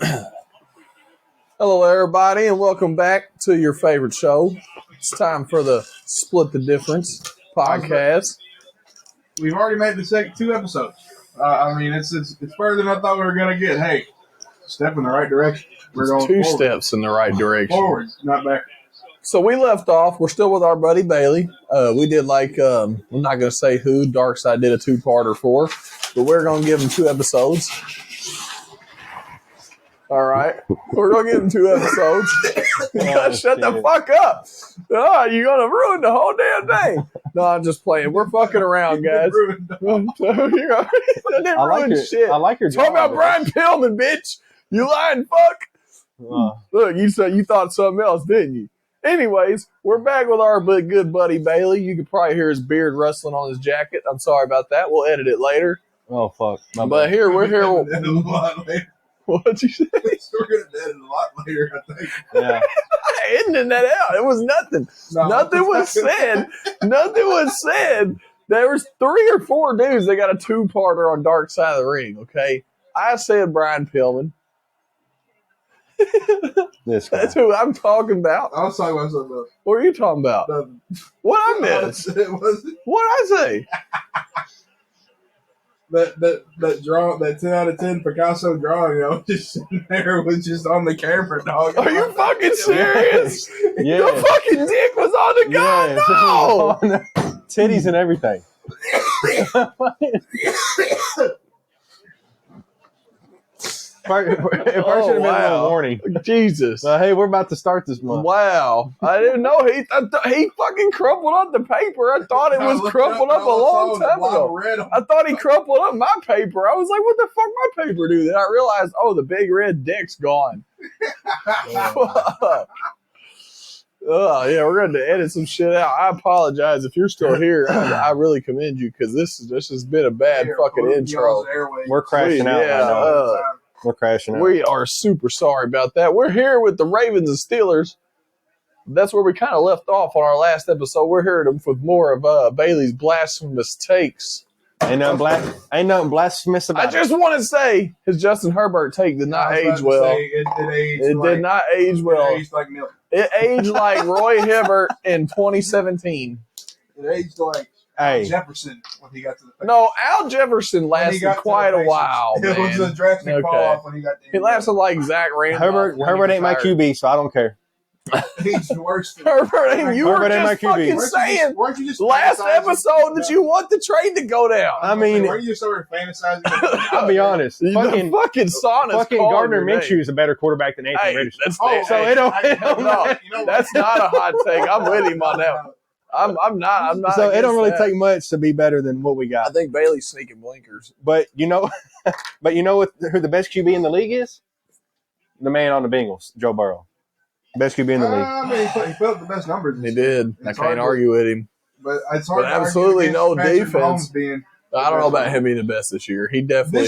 Hello, everybody, and welcome back to your favorite show. It's time for the Split the Difference podcast. We've already made the second 2 episodes. It's further than I thought we were going to get. Hey, step in the right direction. We're going 2 forward. Steps in the right direction. Forward, not back. So we left off. We're still with our buddy Bailey. We did I'm not going to say who Darkside did a 2-parter for, but we're going to give him 2 episodes. All right. We're going to give him 2 episodes. You got to shut the fuck up. Oh, you're going to ruin the whole damn thing. No, I'm just playing. We're fucking around, guys. I didn't ruin shit. I like your Talk about Brian Pillman, bitch. You lying fuck. Look, you said you thought something else, didn't you? Anyways, we're back with our good buddy Bailey. You could probably hear his beard rustling on his jacket. I'm sorry about that. We'll edit it later. Oh, fuck. But here, we're here. What'd you say? We're going to edit a lot later, I think. Yeah. Editing that out. It was nothing. Nothing was said. Nothing was said. There was 3 or 4 dudes that got a 2-parter on Dark Side of the Ring, okay? I said Brian Pillman. That's who I'm talking about. I was talking about something else. What are you talking about? Nothing. What I missed? What'd I say? That draw, that 10 out of 10 Picasso drawing, just sitting there was just on the camera, dog. Are you fucking serious? Yeah. Your fucking dick was on the gun? No! Titties and everything. If I should have been a warning. Jesus. Hey, we're about to start this month. Wow. I didn't know. He fucking crumpled up the paper. I thought it was crumpled up a long time ago. I thought he crumpled up my paper. I was like, what the fuck my paper do? Then I realized, the big red dick's gone. Oh, yeah, we're going to edit some shit out. I apologize if you're still here. I really commend you because this has been a bad fucking intro. We're crashing out right now. We're crashing out. We are super sorry about that. We're here with the Ravens and Steelers. That's where we kind of left off on our last episode. We're here with more of Bailey's Blasphemous Takes. Ain't nothing blasphemous about it. I just want to say his Justin Herbert take did not age well. It did not age well. It aged like milk. It aged like Roy Hibbert in 2017. It aged like Jefferson when he got to the Patriots. No, Al Jefferson lasted quite a while. It was a drastic fall off when he got to He lasted like Zach Randolph. Herbert ain't my QB, so I don't care. He's worse than Herbert ain't. You were just fucking saying last episode that you want the trade to go down. I mean, were you just sort of fantasizing? I'll be honest. Fucking Gardner Minshew is a better quarterback than Anthony Richardson. That's not a hot take. I'm with him on that one. I'm not. So it don't really take much to be better than what we got. I think Bailey's sneaking blinkers. But who the best QB in the league is? The man on the Bengals, Joe Burrow. Best QB in the league. I mean, he put up the best numbers. He did. I can't argue with him. But it's hard. But absolutely no defense. I don't know about him being the best this year. He definitely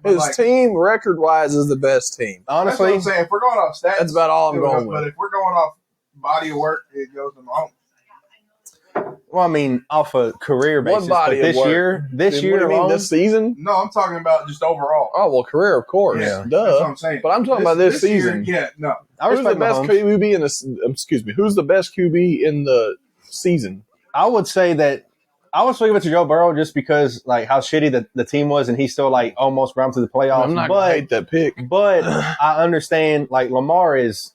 his team record wise is the best team. Honestly, that's what I'm saying. If we're going off stats, that's about all I'm going with. But if we're going off body of work, it goes to Mahomes. Well, I mean, off a career basis. This year alone, this season? No, I'm talking about just overall. Oh, well, career, of course. Yeah. Duh. That's what I'm saying. But I'm talking about this season. Year, no. Who's the best QB in the? Excuse me. Who's the best QB in the season? I would say that I was thinking about Joe Burrow just because how shitty the team was, and he's still almost ground to the playoffs. I'm not gonna hate that pick, but I understand Lamar is.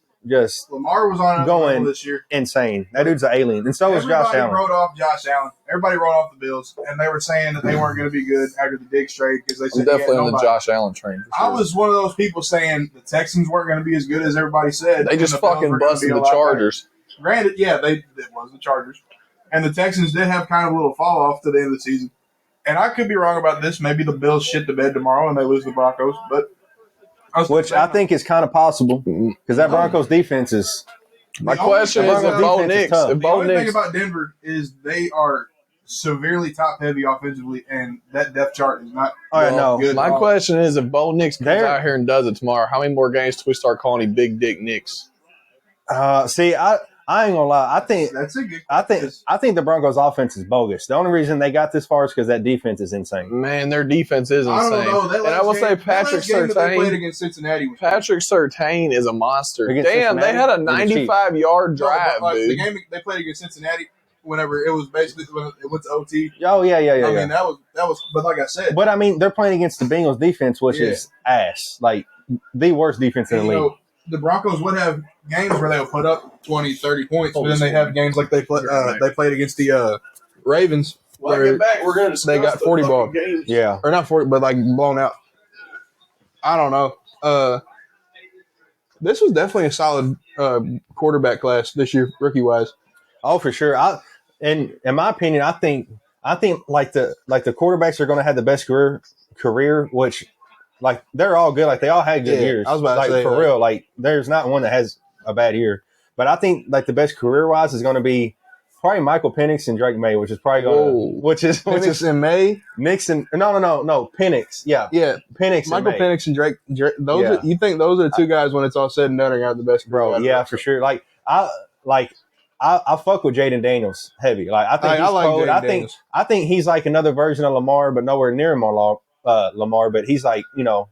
Lamar was on going this year. Insane. That dude's an alien. And so was Josh Allen. Everybody wrote off Josh Allen. Everybody wrote off the Bills. And they were saying that they weren't going to be good after the Diggs trade because they said I'm definitely on the Josh Allen train. For sure. I was one of those people saying the Texans weren't going to be as good as everybody said. They just fucking busted the Chargers. Granted, it was the Chargers. And the Texans did have kind of a little fall off to the end of the season. And I could be wrong about this. Maybe the Bills shit the bed tomorrow and they lose the Broncos. But which I think is kind of possible because that Broncos defense is. My question is if Bo Nix. The only thing about Denver is they are severely top heavy offensively, and that depth chart is not. Good. My question is if Bo Nix comes out here and does it tomorrow, how many more games do we start calling him Big Dick Nix? See, I I ain't gonna lie. That's a good. I think the Broncos' offense is bogus. The only reason they got this far is because that defense is insane. Man, their defense is insane. I don't know. And I will say Patrick Surtain played Surtain. against Cincinnati. Patrick Surtain is a monster. Against Damn, Cincinnati? they had a Or the Chiefs? 95-yard drive, The dude. game they played against Cincinnati, whenever it was basically when it went to OT. Oh yeah. I mean that was. But like I said, But I mean, they're playing against the Bengals defense, which is ass. Like the worst defense in the league. The Broncos would have games where they would put up 20, 30 points, but then they have games like they played against the Ravens. When I get back, we're going to They got 40 ball. games. Yeah. Or not 40, but like blown out. I don't know. This was definitely a solid quarterback class this year, rookie wise. Oh, for sure. In my opinion, I think like the quarterbacks are going to have the best career, which like they're all good. Like they all had good years. I was about to say for real. Like there's not one that has a bad year. But I think like the best career wise is going to be probably Michael Penix and Drake May, which is probably going to which is in May. Nixon. No, Penix. Yeah, Penix. Michael and May. Penix and Drake. Those you think those are the two guys when it's all said and done are the best, bro? Yeah, for sure. Like I fuck with Jaden Daniels heavy. Like I think he's cold. I think he's like another version of Lamar, but nowhere near Lamar. But he's like, you know,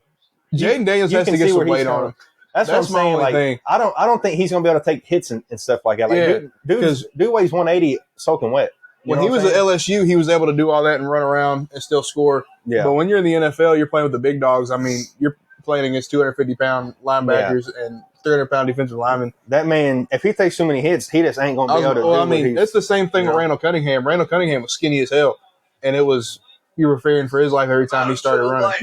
Jaden Daniels has to get some weight on him. That's what I'm saying. Like thing. I don't think he's gonna be able to take hits and stuff like that. Like dude weighs 180 soaking wet. When he was at LSU, he was able to do all that and run around and still score. Yeah. But when you're in the NFL, you're playing with the big dogs. I mean, you're playing against 250-pound linebackers and 300-pound defensive linemen. That man, if he takes too many hits, he just ain't going to be able to do I mean, it's the same thing with Randall Cunningham. Randall Cunningham was skinny as hell, and you were fearing for his life every time he started running.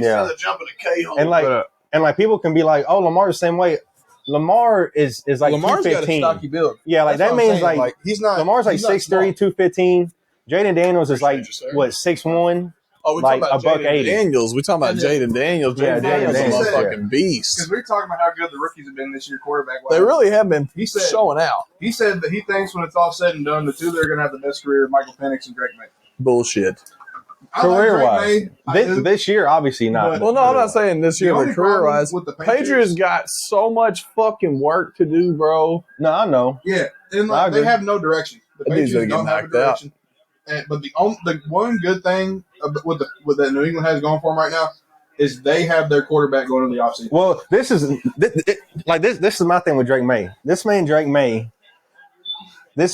And like people can be like, oh, Lamar's the same way. Lamar is like Lamar's 215. got a stocky build. Yeah, like that means like he's not. Lamar's like 6'3", 215. Jaden Daniels is like what 6'1". Oh, we're like talking about $180. Daniels. We're talking about Jaden Daniels. Yeah, Jaden Daniels is a Daniels, motherfucking beast. Because we're talking about how good the rookies have been this year, quarterback-wise. They really have been He said- showing out. He said that he thinks when it's all said and done, the two that are going to have the best career are Michael Penix and Drake May. Bullshit. Career-wise. This year, obviously not. Well, no, I'm not saying this year, but only career-wise. problem with the Patriots got so much fucking work to do, bro. No, I know. Yeah, and I agree. they have no direction. The That dude's Patriots gonna don't get have a knocked out. direction. But the one good thing with that New England has going for them right now is they have their quarterback going into the offseason. Well, this is my thing with Drake May. This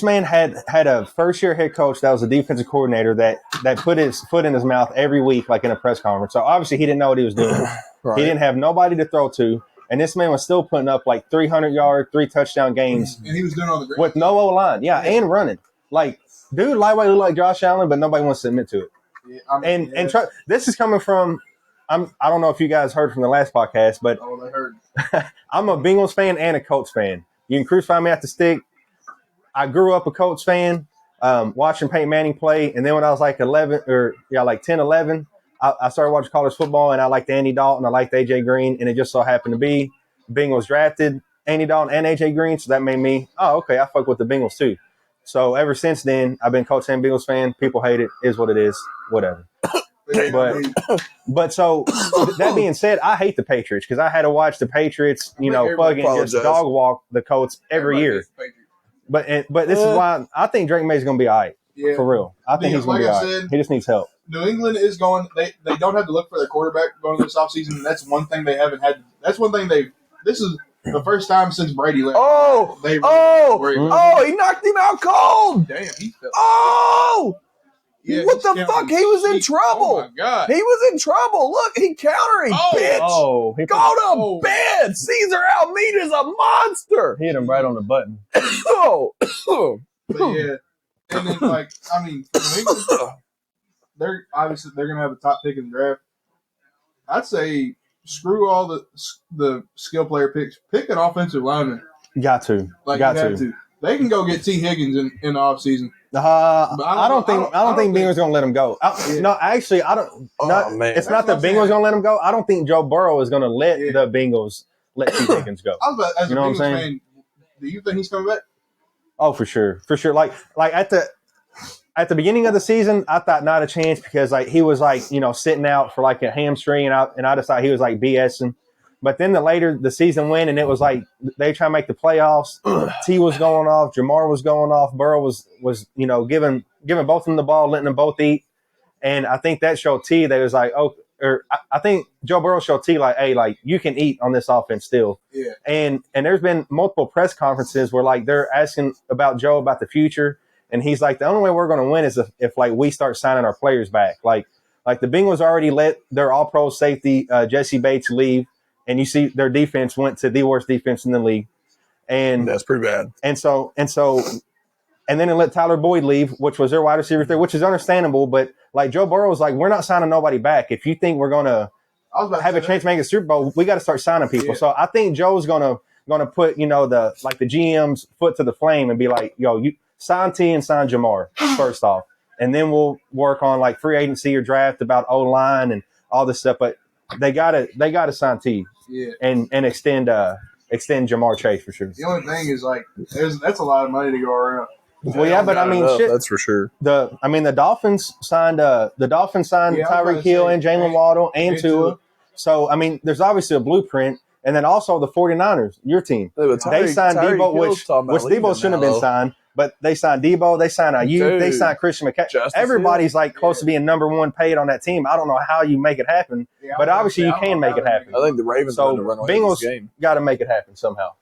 man had a first-year head coach that was a defensive coordinator that put his foot in his mouth every week, like in a press conference. So obviously he didn't know what he was doing. Right. He didn't have nobody to throw to, and this man was still putting up like 300-yard, 3-touchdown games And he was doing all the great with no O-line. Yeah, and running. Like, dude, lightweight look like Josh Allen, but nobody wants to admit to it. Yeah, This is coming from I don't know if you guys heard from the last podcast, but they heard. I'm a Bengals fan and a Colts fan. You can crucify me at the stick. I grew up a Colts fan, watching Peyton Manning play, and then when I was like 10, 11, I started watching college football, and I liked Andy Dalton, I liked AJ Green, and it just so happened to be Bengals drafted Andy Dalton and AJ Green, so that made me, I fuck with the Bengals too. So ever since then, I've been Colts and Bengals fan. People hate it, is what it is, whatever. But so that being said, I hate the Patriots because I had to watch the Patriots, fucking just dog walk the Colts every year. But this is why I think Drake May is going to be all right. Yeah. For real. I think he's going to be all right. He just needs help. New England is going – they don't have to look for their quarterback going into this offseason, and that's one thing they haven't had – that's one thing this is the first time since Brady left. He knocked him out cold. Damn, he fell. Oh! Yeah, what the fuck? He was in trouble. Oh, my God. He was in trouble. Look, he countered, bitch. Oh, Go to bed. Caesar Almeida's a monster. He hit him right on the button. Oh. But yeah, and then New England, they're gonna have a top pick in the draft. I'd say screw all the skill player picks. Pick an offensive lineman. Got to. They can go get T. Higgins in the offseason. I don't think Bengals gonna let him go. No, actually, I don't. Man. It's not the Bengals gonna let him go. I don't think Joe Burrow is gonna let the Bengals let T. Higgins go. As a Bengals fan, do you think he's coming back? Oh, for sure. Like at the beginning of the season, I thought not a chance because he was sitting out for like a hamstring, and I decided he was BSing. But then the later the season went, and it was like they try to make the playoffs. T was going off, Jamar was going off, Burrow was giving both of them the ball, letting them both eat. And I think that showed T that it was like, I think Joe Burrow showed T like, hey, like you can eat on this offense still. Yeah. And there's been multiple press conferences where like they're asking about Joe about the future, and he's like, the only way we're going to win is if like we start signing our players back. Like the Bengals already let their All-Pro safety Jesse Bates leave, and you see their defense went to the worst defense in the league, and That's pretty bad. And then it let Tyler Boyd leave, which was their wide receiver there, which is understandable. But like Joe Burrow was like, we're not signing nobody back. If you think we're gonna have a chance to make a Super Bowl, we got to start signing people. Yeah. So I think Joe's gonna put the GM's foot to the flame and be like, yo, you sign T and sign Jamar first off, and then we'll work on like free agency or draft about O-line and all this stuff. But they gotta sign T, and extend Jamar Chase for sure. The only thing is like that's a lot of money to go around. Well, yeah, but I mean, shit. That's for sure. The Dolphins signed Tyreek Hill and Jalen Waddle and Tua. So I mean, there's obviously a blueprint, and then also the 49ers, your team. They signed Debo, which Debo shouldn't have been signed, but they signed Debo, they signed Ayuk, they signed Christian McCaffrey. Everybody's like close to being number one paid on that team. I don't know how you make it happen, but obviously you can make it happen. I think the Ravens are going to run away with this game. Got to make it happen somehow.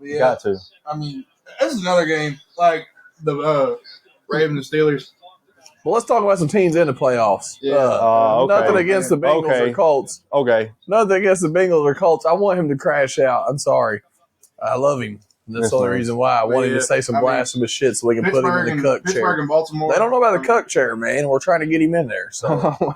Yeah, got to. I mean, this is another game like the Ravens and Steelers. Well, let's talk about some teams in the playoffs. Yeah. Okay. Nothing against the Bengals or Colts. Okay. Nothing against the Bengals or Colts. I want him to crash out. I'm sorry. I love him. That's the only reason why. I want him to say some blasphemous shit so we can put him in the Cuck Chair. Pittsburgh and Baltimore. They don't know about the Cuck Chair, man. We're trying to get him in there. So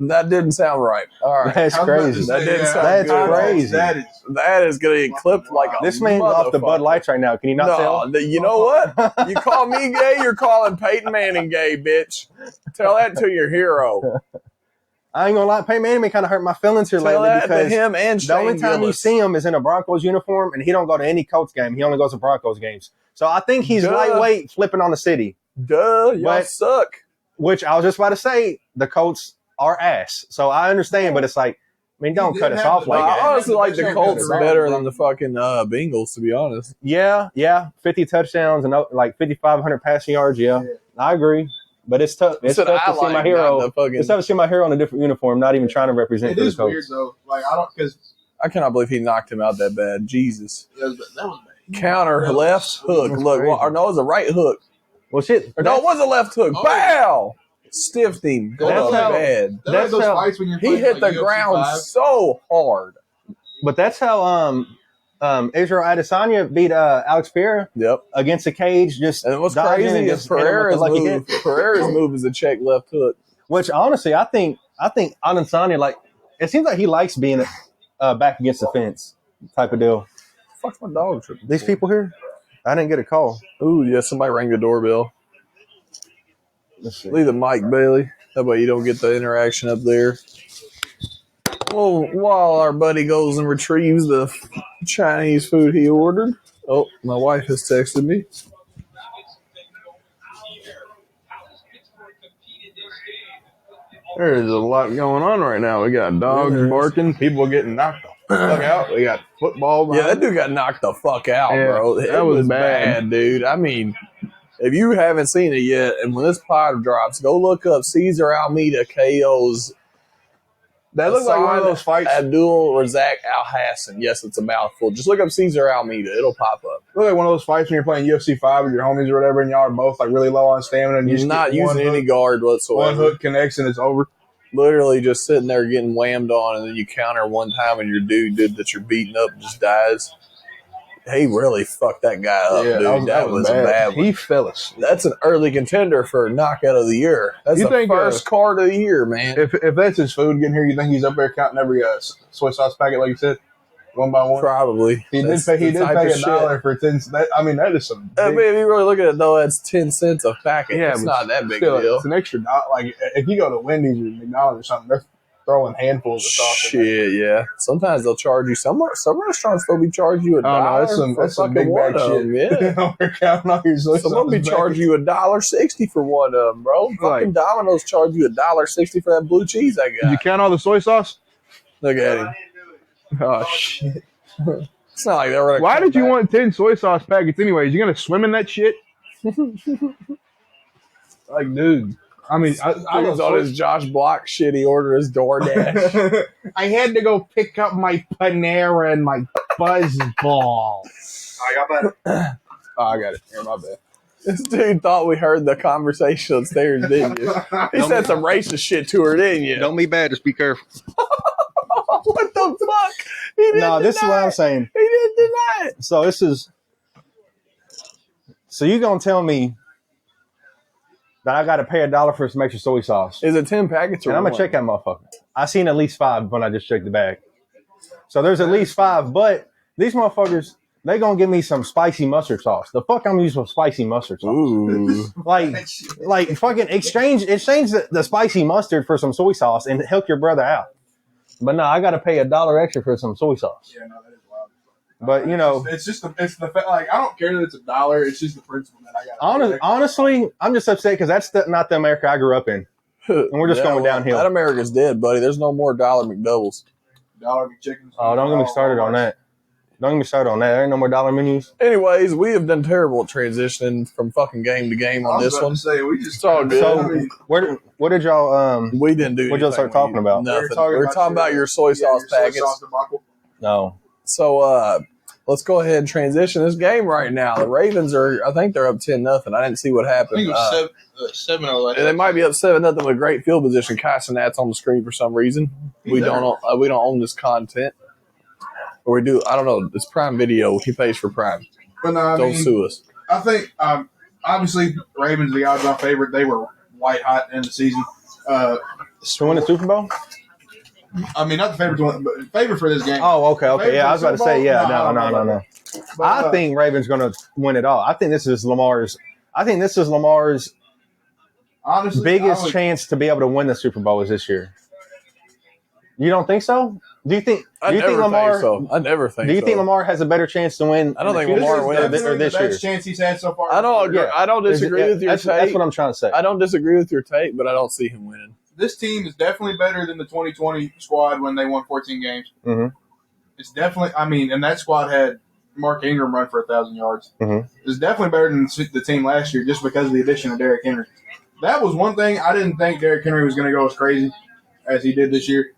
that didn't sound right. All right. That's crazy. That didn't sound good. Crazy. That is going to get clipped like a This man's off the Bud Lights right now. Can you not tell? You know what? You call me gay, you're calling Peyton Manning gay, bitch. Tell that to your hero. I ain't gonna lie, Peyton Manning kind of hurt my feelings here lately because him and the only time you see him is in a Broncos uniform, and he don't go to any Colts game. He only goes to Broncos games. So I think he's lightweight flipping on the city. Y'all suck. Which I was just about to say, the Colts are ass. So I understand, but it's like, I mean, don't cut us off like that. I honestly like the Colts better than the fucking Bengals, to be honest. Yeah. 50 touchdowns and like 5,500 passing yards. Yeah, I agree. But it's tough. It's tough to see my hero. It's tough to see my hero in a different uniform, not even trying to represent. It is weird though. Like I cannot believe he knocked him out that bad. Jesus. That was bad. Counter left hook. Look, or no, it was a right hook. Well, shit. Or no, it was a left hook. Bow. Stiffed him. That's bad. That's those fights when you're he hit the ground so hard. But that's how Israel Adesanya beat Alex Pereira. Yep. Against the cage. And what's crazy is Pereira's move is a check left hook. Which honestly, I think Adesanya, like, it seems like he likes being back against the fence type of deal. Fuck's my dog tripping? These people here? I didn't get a call. Ooh, yeah, somebody rang the doorbell. Leave the mic, Bailey. That way you don't get the interaction up there. Well, while our buddy goes and retrieves the Chinese food he ordered. Oh, my wife has texted me. There is a lot going on right now. We got dogs barking, people getting knocked the fuck out. We got football. Yeah, that dude got knocked the fuck out, bro. That was bad, dude. I mean, if you haven't seen it yet, and when this pod drops, go look up Cesar Almeida KO's. That looks like one of those fights. Abdul Razak Al Hassan. Yes, it's a mouthful. Just look up Cesar Almeida. It'll pop up. Look like one of those fights when you're playing UFC 5 with your homies or whatever, and y'all are both like really low on stamina, and you're not using any guard whatsoever. One hook connects and it's over. Literally just sitting there getting whammed on, and then you counter one time, and your dude that you're beating up just dies. He really fucked that guy up, dude. That was a bad one. He fell asleep. That's an early contender for knockout of the year. That's the first card of the year, man. If that's his food getting here, you think he's up there counting every soy sauce packet, like you said, one by one? Probably. He did pay $1 for 10. That is some. I mean, if you really look at it, though, that's 10 cents a packet. Yeah, it's not that big a deal. It's an extra $1. Like if you go to Wendy's or McDonald's or something, they're throwing handfuls of sauce. Shit, yeah. Sometimes they'll charge you. Some restaurants will be charging you $1. Oh, no, that's some big bag shit. Yeah. We're counting all your soy sauce. Some will be charging you $1.60 for one of them, bro. Fucking Domino's charge you $1.60 for that blue cheese I got. Did you count all the soy sauce? Look at him. Oh shit! It's not like they were. Why did you want 10 soy sauce packets anyways? You gonna swim in that shit? Like, dude? I mean, I was on his Josh Block shit. He ordered his DoorDash. I had to go pick up my Panera and my Buzzball. I got better. Oh, I got it. Here, my bad. This dude thought we heard the conversation upstairs, didn't you? He said some racist shit to her, didn't you? Don't be bad. Just be careful. What the fuck? He didn't No, this is what I'm saying. He didn't deny it. So this is. So you gonna tell me that I got to pay $1 for some extra soy sauce? Is it 10 packets or And I'm gonna check that motherfucker. I seen at least 5 when I just checked the bag. So there's at least 5, but these motherfuckers, they gonna give me some spicy mustard sauce. The fuck I'm using some spicy mustard sauce. Ooh. Like fucking exchange the spicy mustard for some soy sauce and help your brother out. But no, I gotta pay $1 extra for some soy sauce. Yeah, no, that is wild. But you know, it's the like I don't care that it's $1. It's just the principle that I got. Honestly, I'm just upset because that's not the America I grew up in, and we're just going downhill. That America's dead, buddy. There's no more dollar McDoubles. $1 McChickens. Oh, don't get me started on that. Don't get me started on that. There ain't no more dollar menus. Anyways, we have done terrible at transitioning from fucking game to game on this one. It's all good. So, what did y'all we didn't do. What y'all start talking about? Nothing. We were talking about your soy sauce packets. No. So let's go ahead and transition this game right now. The Ravens I think they're up 10-0. I didn't see what happened. I think it was 7-0. They might be up 7-0 with great field position. That's on the screen for some reason. We don't own this content. Or we do. I don't know. It's Prime Video. He pays for Prime. But no, don't sue us. I think obviously Ravens the odds-on favorite. They were white hot in the season. To win the Super Bowl? I mean, not the favorite to win, but favorite for this game. Oh, okay. Yeah, I was about to say, yeah, no. But, I think Ravens going to win it all. I think this is Lamar's honestly, biggest chance to be able to win the Super Bowl is this year. You don't think so? Do you think Lamar? Think so. I never think. Do you think Lamar has a better chance to win? I don't think Lamar wins this or this year. The best chance he's had so far. I don't agree. I don't disagree with your take. That's what I'm trying to say. I don't disagree with your take, but I don't see him winning. This team is definitely better than the 2020 squad when they won 14 games. Mm-hmm. It's definitely. I mean, and that squad had Mark Ingram run for 1,000 yards. Mm-hmm. It's definitely better than the team last year just because of the addition of Derrick Henry. That was one thing. I didn't think Derrick Henry was going to go as crazy as he did this year.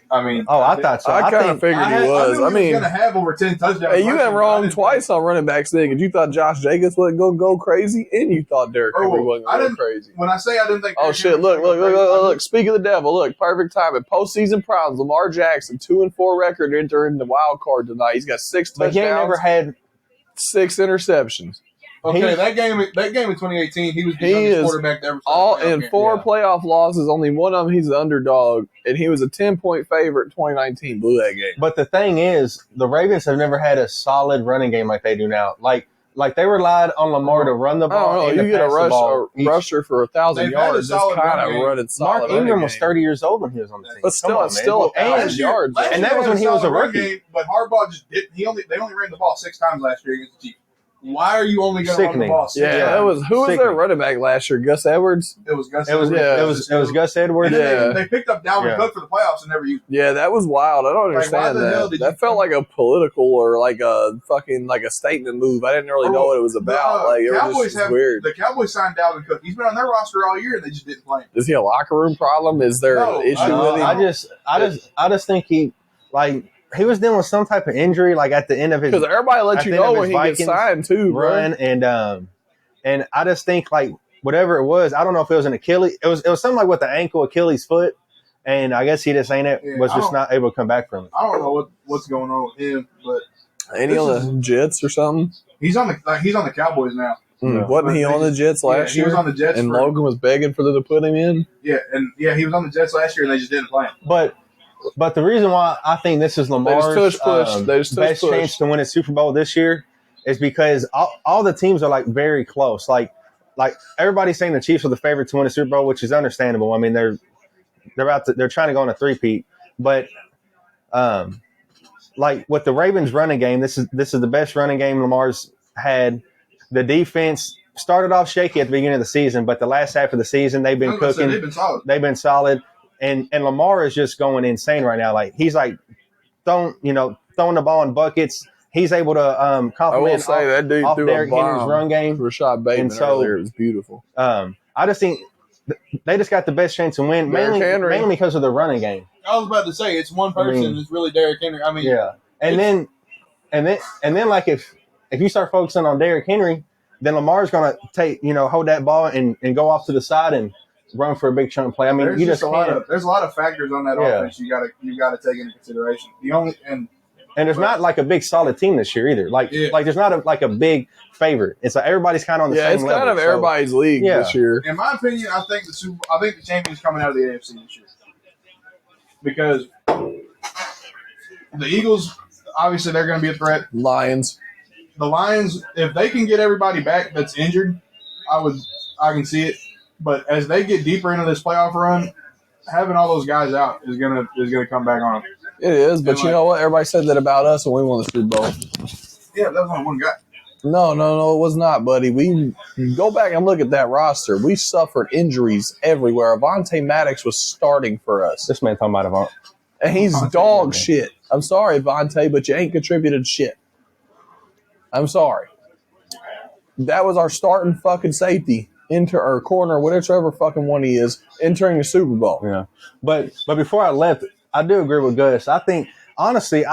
I mean, I thought so. I kind of figured he was. I mean, he was going to have over 10 touchdowns. Hey, you went wrong twice on running backs thing, and you thought Josh Jacobs wasn't going to go crazy, and you thought Derrick Henry wasn't going to go crazy. When I say I didn't think, oh shit! Look! Speak of the devil. Look, perfect time at postseason problems. Lamar Jackson, 2-4 record, entering the wild card tonight. He's got 6 touchdowns. But he never had 6 interceptions. Okay, that game in 2018, he was the youngest quarterback to ever all in 4 playoff losses. Only one of them he's the underdog, and he was a 10-point favorite in 2019. Blew that game. But the thing is, the Ravens have never had a solid running game like they do now. Like they relied on Lamar to run the ball. Oh, you get a rusher for 1,000 yards. That's kind of running solid. Mark Ingram was 30 years old when he was on the team. But still 1,000 yards. And that was when he was a rookie. Game, but Harbaugh just didn't. They only ran the ball 6 times last year against the Chiefs. Why are you only going to run the ball? Yeah, who was their running back last year? Gus Edwards. It was Gus. It was Gus Edwards. Yeah, they picked up Dalvin Cook for the playoffs and never used. Yeah, that was wild. I don't understand that. That felt like a political or like a fucking like a statement move. I didn't really know what it was about. Like it was just weird. The Cowboys signed Dalvin Cook. He's been on their roster all year and they just didn't play him. Is he a locker room problem? Is there an issue with him? I just think he he was dealing with some type of injury, like at the end of his. Because everybody lets you know when he gets signed too, run, and I just think like whatever it was, I don't know if it was an Achilles. It was something like with the ankle, Achilles foot, and I guess he just was just not able to come back from it. I don't know what's going on with him, but ain't he on the Jets or something? He's on the Cowboys now. Wasn't he on the Jets last year? He was on the Jets, and Logan was begging for them to put him in. Yeah, he was on the Jets last year, and they just didn't play him. But the reason why I think this is Lamar's best chance to win a Super Bowl this year is because all the teams are like very close. Like everybody's saying the Chiefs are the favorite to win a Super Bowl, which is understandable. I mean they're trying to go on a 3-peat, but like with the Ravens running game, this is the best running game Lamar's had. The defense started off shaky at the beginning of the season, but the last half of the season they've been cooking. They've been solid. And Lamar is just going insane right now. Like he's like throwing the ball in buckets. He's able to I will complement say that dude off threw Derrick a Henry's bomb. run game. Rashad Bateman And so- earlier. It was beautiful. I just think they just got the best chance to win, Derrick Henry. mainly because of the running game. I was about to say it's one person. It's really Derrick Henry. I mean, Yeah, and then like if you start focusing on Derrick Henry, then Lamar's gonna hold that ball and go off to the side and run for a big chunk play. I mean, there's you just can't. there's a lot of factors on that offense you gotta take into consideration. And there's not like a big solid team this year either. Like there's not a big favorite. It's like everybody's kind of on the same level. Yeah, it's kind of everybody's league this year. In my opinion, I think the champion's coming out of the AFC this year because the Eagles, obviously, they're going to be a threat. Lions. The Lions, if they can get everybody back that's injured, I can see it. But as they get deeper into this playoff run, having all those guys out is gonna come back on them. It is, but you know what? Everybody said that about us when we won the Super Bowl. Yeah, that was only one guy. No, it was not, buddy. We go back and look at that roster. We suffered injuries everywhere. Avonte Maddox was starting for us. This man talking about Avonte. And he's dog shit. I'm sorry, Avonte, but you ain't contributed shit. I'm sorry. That was our starting fucking safety, or corner, whatever fucking one he is, entering the Super Bowl. Yeah. But before I left, I do agree with Gus. I think, honestly,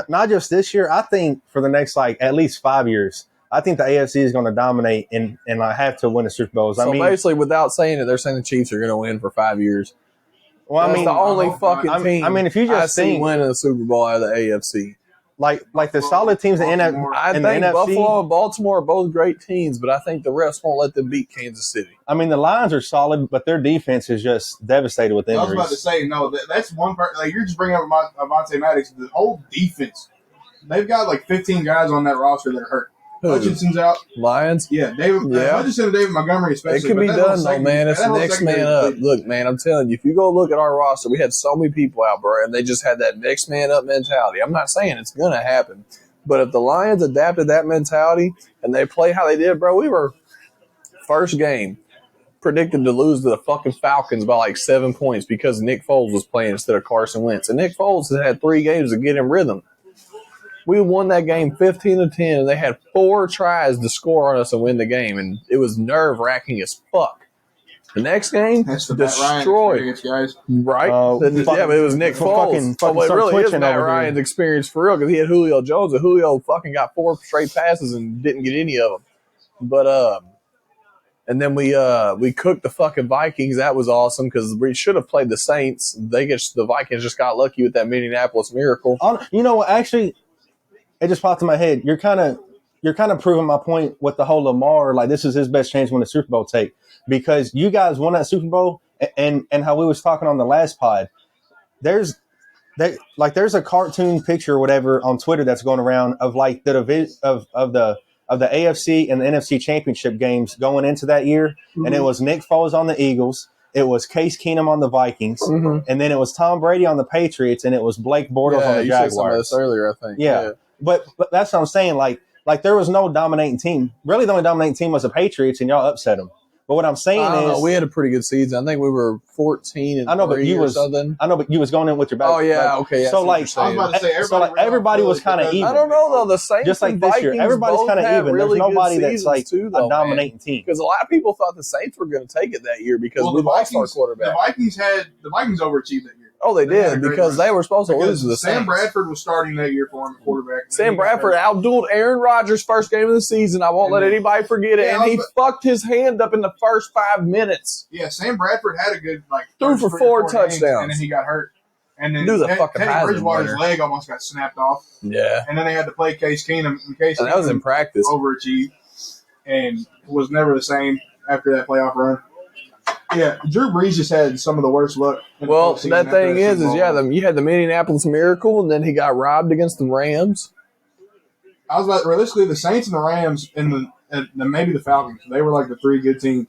not just this year, I think for the next, at least 5 years, I think the AFC is going to dominate and have to win the Super Bowls. So basically, without saying it, they're saying the Chiefs are going to win for 5 years. Well, That's the only fucking team I mean, if you just see winning the Super Bowl out of the AFC. Like the solid teams in the NFC. Buffalo and Baltimore are both great teams, but I think the rest won't let them beat Kansas City. I mean, the Lions are solid, but their defense is just devastated with injuries. I was about to say, no, that's one part. Like, you're just bringing up Avonte Maddox. The whole defense, they've got 15 guys on that roster that are hurt. Hutchinson's out. Lions? Yeah, Hutchinson and David Montgomery especially. It can be done, though, man. It's the next man up. Look, man, I'm telling you, if you go look at our roster, we had so many people out, bro, and they just had that next man up mentality. I'm not saying it's going to happen, but if the Lions adapted that mentality and they play how they did, bro, we were first game predicted to lose to the fucking Falcons by 7 points because Nick Foles was playing instead of Carson Wentz. And Nick Foles had 3 games to get in rhythm. We won that game 15-10, and they had 4 tries to score on us and win the game, and it was nerve-wracking as fuck. The next game, destroyed. Guys. Right? But it was Nick Foles. It really is Matt Ryan's experience for real because he had Julio Jones, and Julio fucking got 4 straight passes and didn't get any of them. But and then we cooked the fucking Vikings. That was awesome because we should have played the Saints. The Vikings just got lucky with that Minneapolis Miracle. You know what? Actually, it just popped in my head. You're kind of proving my point with the whole Lamar. This is his best chance to win the Super Bowl take because you guys won that Super Bowl and how we was talking on the last pod. There's a cartoon picture or whatever on Twitter that's going around of the AFC and the NFC championship games going into that year, mm-hmm. and it was Nick Foles on the Eagles. It was Case Keenum on the Vikings, mm-hmm. and then it was Tom Brady on the Patriots, and it was Blake Bortles on the Jaguars. You said some of this earlier, I think. Yeah. But that's what I'm saying. There was no dominating team. Really, the only dominating team was the Patriots, and y'all upset them. But what I'm saying is, we had a pretty good season. I think we were 14-3 or something. I know, but you was going in with your back. Oh yeah, okay. So I was about to say everybody was kind of even. I don't know though. The Saints just like this year, everybody's kind of even. There's nobody that's a dominating team. Because a lot of people thought the Saints were going to take it that year because we lost our quarterback. The Vikings overachieved that year. Oh, they did because they were supposed to lose to the Saints. Sam Bradford was starting that year for him, quarterback. Sam Bradford outdueled Aaron Rodgers first game of the season. I won't let anybody forget it. And he fucked his hand up in the first 5 minutes. Yeah, Sam Bradford had a good threw for 4 touchdowns, and then he got hurt. And then Teddy Bridgewater's leg almost got snapped off. Yeah, and then they had to play Case Keenum. And that was in practice. Overachieved and was never the same after that playoff run. Yeah, Drew Brees just had some of the worst luck. Well, that thing is you had the Minneapolis Miracle, and then he got robbed against the Rams. I was about realistically the Saints and the Rams and maybe the Falcons. They were the 3 good teams.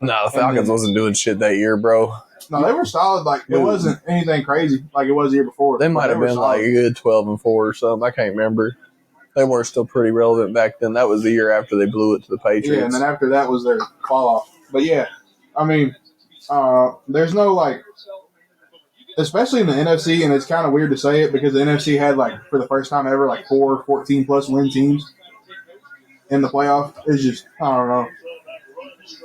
No, the Falcons wasn't doing shit that year, bro. No, they were solid. It wasn't anything crazy like it was the year before. They might have been a good 12-4 or something. I can't remember. They were still pretty relevant back then. That was the year after they blew it to the Patriots. Yeah, and then after that was their fall off. But yeah. I mean, there's no especially in the NFC, and it's kind of weird to say it because the NFC had, like, for the first time ever, like 4 14-plus win teams in the playoff. It's just, I don't know.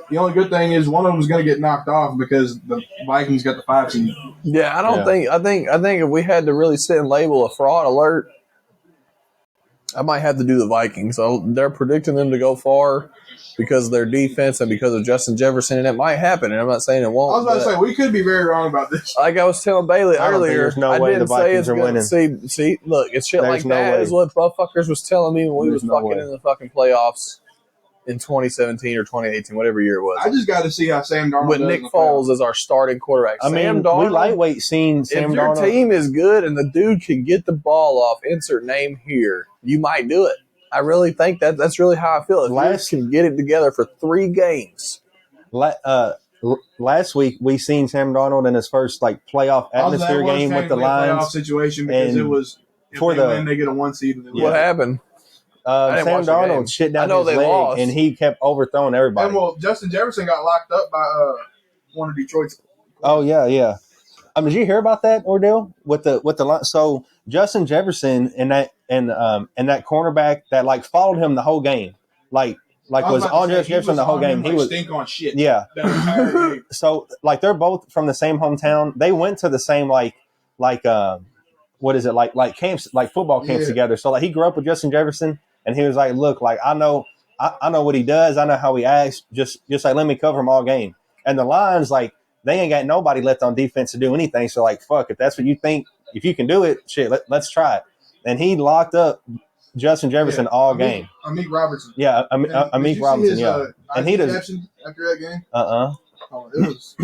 The only good thing is one of them is going to get knocked off because the Vikings got the 5 seed. Yeah, I don't think. I think if we had to really sit and label a fraud alert, I might have to do the Vikings. So they're predicting them to go far because of their defense and because of Justin Jefferson, and it might happen. And I'm not saying it won't. I was about to say, we could be very wrong about this. Like I was telling Bailey earlier, there's no I way didn't the say Vikings it's are going to winning. see. Look, it's shit There's like no that way. is what motherfuckers was telling me when we was There's no fucking way. in the fucking playoffs in 2017 or 2018, whatever year it was. I just got to see how Sam Darnold With does Nick in the Foles playoffs. as our starting quarterback. I mean, Sam Darnold, we lightweight seen Sam if your Darnold. team is good and the dude can get the ball off, insert name here, you might do it. I really think that's really how I feel. If Last- you can get it together for 3 games. Last week we seen Sam Darnold in his first like playoff atmosphere game with the playoff Lions. situation because And it was if for they the- win, they get a 1 seed. And What happened? didn't Sam watch the game. Darnold shit I down know his they leg, lost. and he kept overthrowing everybody. And well, Justin Jefferson got locked up by one of Detroit's. Oh yeah. Did you hear about that ordeal with the line? So Justin Jefferson and that cornerback that like followed him the whole game, like was on Justin Jefferson the whole game. He was stink on shit. yeah. The entire game. So like they're both from the same hometown. They went to the same what is it like camps, like football camps together. So like he grew up with Justin Jefferson, and he was like, look, like I know what he does. I know how he acts. Just like let me cover him all game. And the Lions, like, they ain't got nobody left on defense to do anything. So like, fuck, if that's what you think, if you can do it, shit, let's try it. And he locked up Justin Jefferson all game. Amik Robertson. Yeah, Did you Amik see Robinson. his, Yeah, and he does. interception after that game. Oh, It was.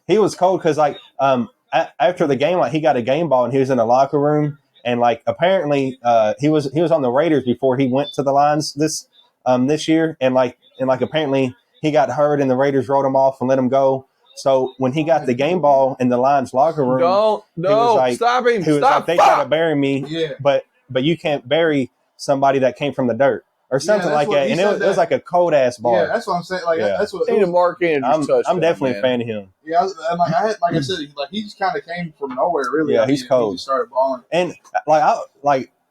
he was cold because like after the game, like he got a game ball and he was in the locker room, and like apparently he was on the Raiders before he went to the Lions this year, and apparently he got hurt and the Raiders wrote him off and let him go. So when he got the game ball in the Lions locker room, Stop him. he was Stop. like, they try to bury me, Yeah. but you can't bury somebody that came from the dirt or something that's like what that. he And said it was like a cold ass bar. Yeah, that's what I'm saying. Like Yeah. that's what. Need a Mark Andrews touchdown, I'm definitely man. a fan of him. Yeah, like I said, like he just kind of came from nowhere, really. Yeah, I mean, he's cold. He just started balling. And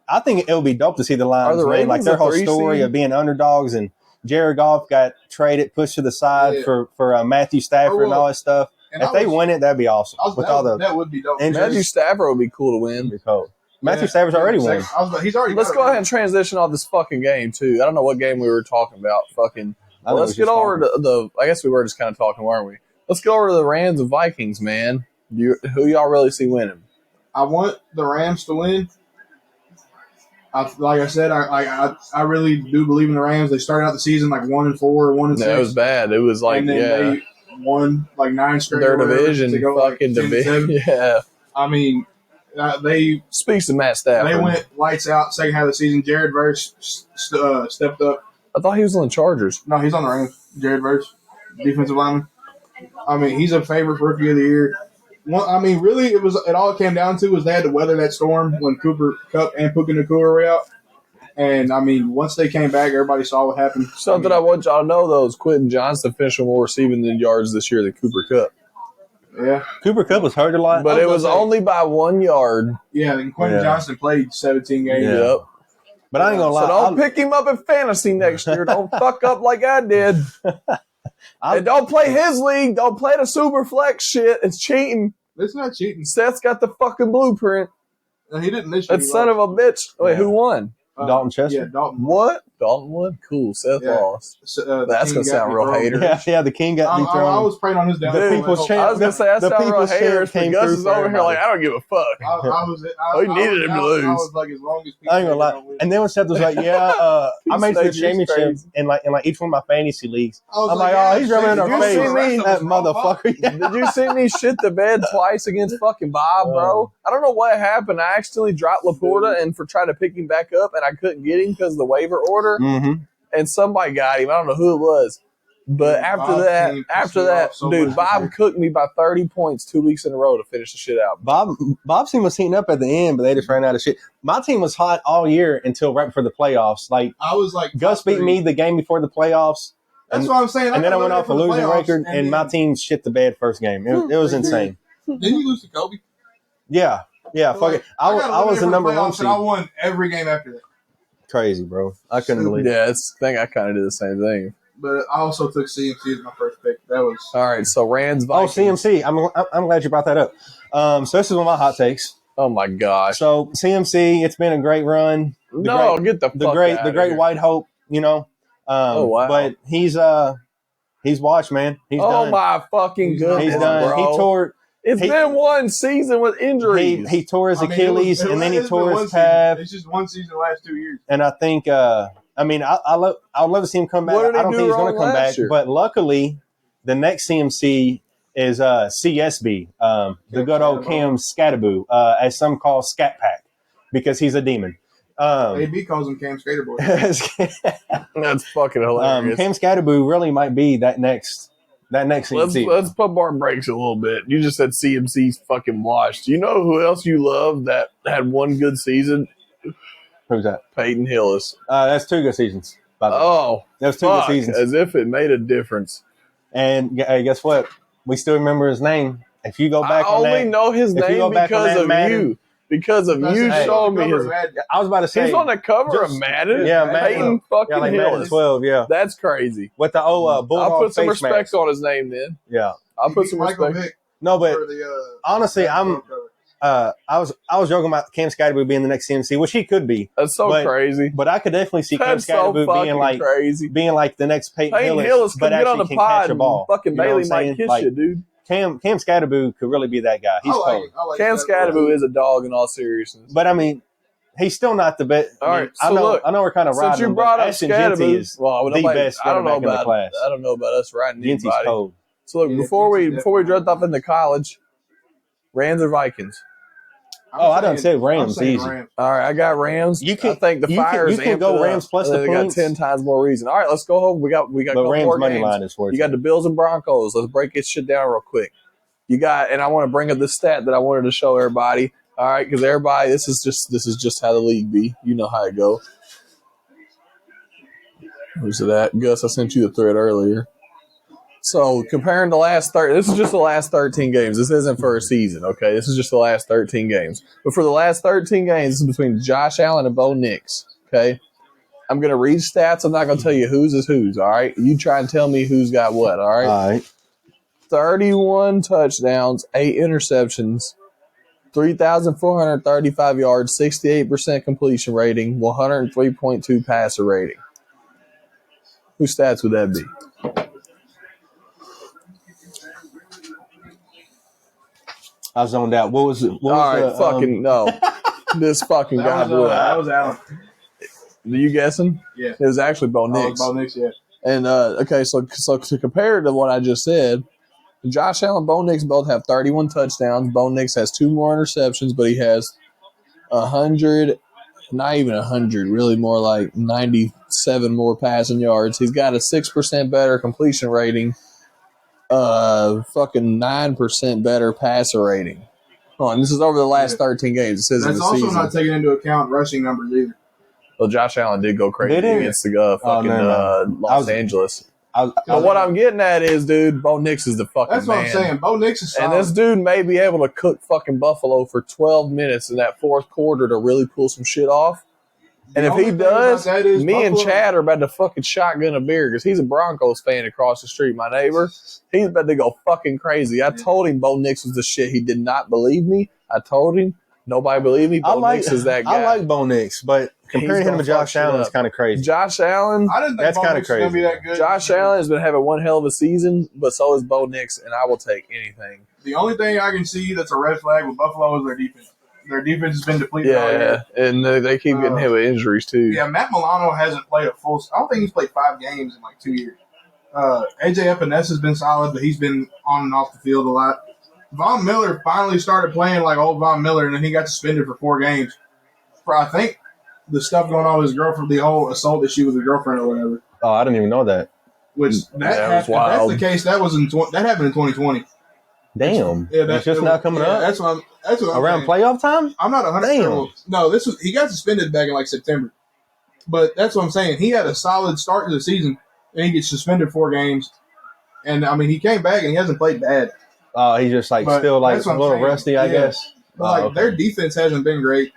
I think it would be dope to see the Are Lions the win. Like Ravens their a whole 3 story seed? of being underdogs, and Jared Goff got traded, pushed to the side Yeah. for Matthew Stafford and all that stuff. And If they win it, that'd be awesome. With all the that would be dope. injuries. Matthew Stafford would be cool to it'd win. be cold. Matthew Yeah. Stafford's already won. He's already. Let's got go it. ahead and transition off this fucking game too. I don't know what game we were talking about. Fucking. I know Let's we get just over talking. to the. I guess we were just kind of talking, weren't we? Let's go over to the Rams and Vikings, man. Who y'all really see winning? I want the Rams to win. Like I said, I really do believe in the Rams. They started out the season like 1-4, 1-6. No, it was bad. It was like and then they won like 9 straight. their or whatever division, to go fucking like 10-7. division. Yeah, I mean, they speaks to Matt Stafford. went lights out second half of the season. Jared Verse stepped up. I thought he was on the Chargers. No, he's on the Rams. Jared Verse, defensive lineman. I mean, he's a favorite for Rookie of the Year. Really, it all came down to was they had to weather that storm when Cooper Kupp and Puka Nacua were out. And, I mean, once they came back, everybody saw what happened. Something I want y'all to know, though, is Quentin Johnston finishing more receiving yards this year than Cooper Kupp. Yeah. Cooper Kupp was hurt a lot. But I it was was gonna say- only by 1 yard. Yeah, and Quentin Yeah. Johnston played 17 games. Yeah. Yep. But I ain't gonna lie. So don't pick him up in fantasy next year. Don't fuck up like I did. And don't play his league. Don't play the super flex shit. It's cheating. It's not cheating. Seth's got the fucking blueprint. No, he didn't this year. That son of a bitch. Wait, Yeah. who won? Dalton Chester? Yeah, Dalton. What? Dalton won? Cool. Seth Yeah. lost. The That's King gonna got sound me real thrown. hater. Yeah, the King got I dethroned. was praying on his downfall. Dude, people's champ- I was going to say, that the sound real people's haters. champ came Gus through is for over here like, everybody. I don't give a fuck. I He needed him to lose. I was like, as long as people I ain't gonna lie. And then when Seth was like, "Yeah, I made it to the He's championship crazy. in like each one of my fantasy leagues." I was I'm like, "Oh, he's rubbing in our Did you face, see me? that motherfucker." Yeah. Did you see me shit the bed twice against fucking Bob, bro? I don't know what happened. I accidentally dropped Laporta and for trying to pick him back up, and I couldn't get him because of the waiver order. Mm-hmm. And somebody got him. I don't know who it was. But Bob after that, King pissed me off so dude, much. Bob cooked me by 30 points 2 weeks in a row to finish the shit out. Bob's team was heating up at the end, but they just ran out of shit. My team was hot all year until right before the playoffs. Like I was like, Gus beat me the game before the playoffs, That's what I'm saying. and then I went off a losing record, and my team. team shit the bed first game. It was insane. Didn't you lose to Kobe? Yeah. Fuck it. I was the number one seed. I won every game after that. Crazy, bro. I couldn't believe it. Yeah, I think I kind of did the same thing. But I also took CMC as my first pick. That was all right. So Rams. Vikings. Oh, CMC. I'm glad you brought that up. So this is one of my hot takes. Oh my gosh. So CMC, it's been a great run. Get the great white hope. You know. Oh wow. But he's washed, man. He's done. My fucking goodness. He's done. Bro. He tore. It's been one season with injuries. He tore his Achilles and then he tore his calf. It's just one season the last 2 years. And I think, I would love to see him come back. I don't think he's going to come back. But luckily, the next CMC is CSB, the good old Cam Scatterboo, as some call Scat Pack, because he's a demon. AB calls him Cam Skaterboy. That's fucking hilarious. Cam Scatterboo really might be that next CMC. Let's put bar brakes a little bit. You just said CMC's fucking washed. You know who else you love that had one good season? Who's that? Peyton Hillis. That's 2 good seasons. By the way. Oh, that's 2 good seasons. As if it made a difference. And guess what? We still remember his name. If you go back, I only know his name because of you. Because of you showing me his. I was about to say he's on the cover of Madden. Yeah, Madden. Peyton fucking like Hillis. Madden 12. Yeah, that's crazy. With the Bulldog I'll put some face respect mask. on his name then. Yeah, I'll put some respect. No, but honestly, I was joking about Cam Scatterboo being the next CMC, which he could be. That's so crazy. But I could definitely see Cam Scatterboo being like the next Peyton Hillis, but actually get on the can pod catch a ball. Fucking Bailey might kiss you, dude. Cam Scatterboo could really be that guy. He's cold. Cam Scatterboo is a dog in all seriousness. But I mean, he's still not the best. All right, I know we're kind of riding. Since you brought up Scatterboo, the best. I don't know about us riding Genty's anybody. cold. So look, before we drift off into college, Rams or Vikings? I done said Rams easy. All right, I got Rams. I think the Fires. You can go Rams plus the points. Got 10 times more reason. All right, let's go home. We got. The Rams money line is for you. Got the Bills and Broncos. Let's break this shit down real quick. You got, and I want to bring up this stat that I wanted to show everybody. All right, because everybody, this is just how the league be. You know how it go. Where's that, Gus? I sent you the thread earlier. So comparing the last this is just the last 13 games. This isn't for a season, okay? This is just the last 13 games. But for the last 13 games, this is between Josh Allen and Bo Nix, okay? I'm going to read stats. I'm not going to tell you whose is whose, all right? You try and tell me who's got what, all right? All right. 31 touchdowns, 8 interceptions, 3,435 yards, 68% completion rating, 103.2 passer rating. Whose stats would that be? I zoned out. What was it? No. This fucking guy blew it. That was Allen. Are you guessing? Yeah. It was actually Bo Nix. Bo Nix, yeah. And, okay, so to compare to what I just said, Josh Allen and Bo Nix both have 31 touchdowns. Bo Nix has 2 more interceptions, but he has 100, not even 100, really more like 97 more passing yards. He's got a 6% better completion rating, fucking 9% better passer rating. Oh, and this is over the last 13 games. It says that's in the also season. not taking into account rushing numbers either. Well, Josh Allen did go crazy against the Los Angeles. What I'm getting at is, dude, Bo Nix is the fucking That's what man. I'm saying. Bo Nix is solid. And this dude may be able to cook fucking Buffalo for 12 minutes in that fourth quarter to really pull some shit off. And if he does, me and Chad are about to fucking shotgun a beer because he's a Broncos fan across the street, my neighbor. He's about to go fucking crazy. I told him Bo Nix was the shit. He did not believe me. I told him. Nobody believed me. Bo Nix is that guy. I like Bo Nix, but comparing him to Josh Allen is kind of crazy. Josh Allen, I didn't think that's kind of crazy. Be that good. Josh Allen has been having one hell of a season, but so is Bo Nix, and I will take anything. The only thing I can see that's a red flag with Buffalo is their defense. Their defense has been depleted all year. And they keep getting hit with injuries too. Yeah, Matt Milano hasn't played I don't think he's played 5 games in like 2 years. AJ Epinesa has been solid, but he's been on and off the field a lot. Von Miller finally started playing like old Von Miller, and then he got suspended for 4 games. For I think the stuff going on with his girlfriend, the whole assault issue with his girlfriend or whatever. Oh, I didn't even know that. Which was wild. If that's the case, that happened in 2020. Damn, it's just not coming up. That's what I'm around saying. Playoff time. I'm not 100%. No, he got suspended back in like September. But that's what I'm saying. He had a solid start to the season, and he gets suspended 4 games. And I mean, he came back and he hasn't played bad. He's just still a little rusty, I guess. But like their defense hasn't been great.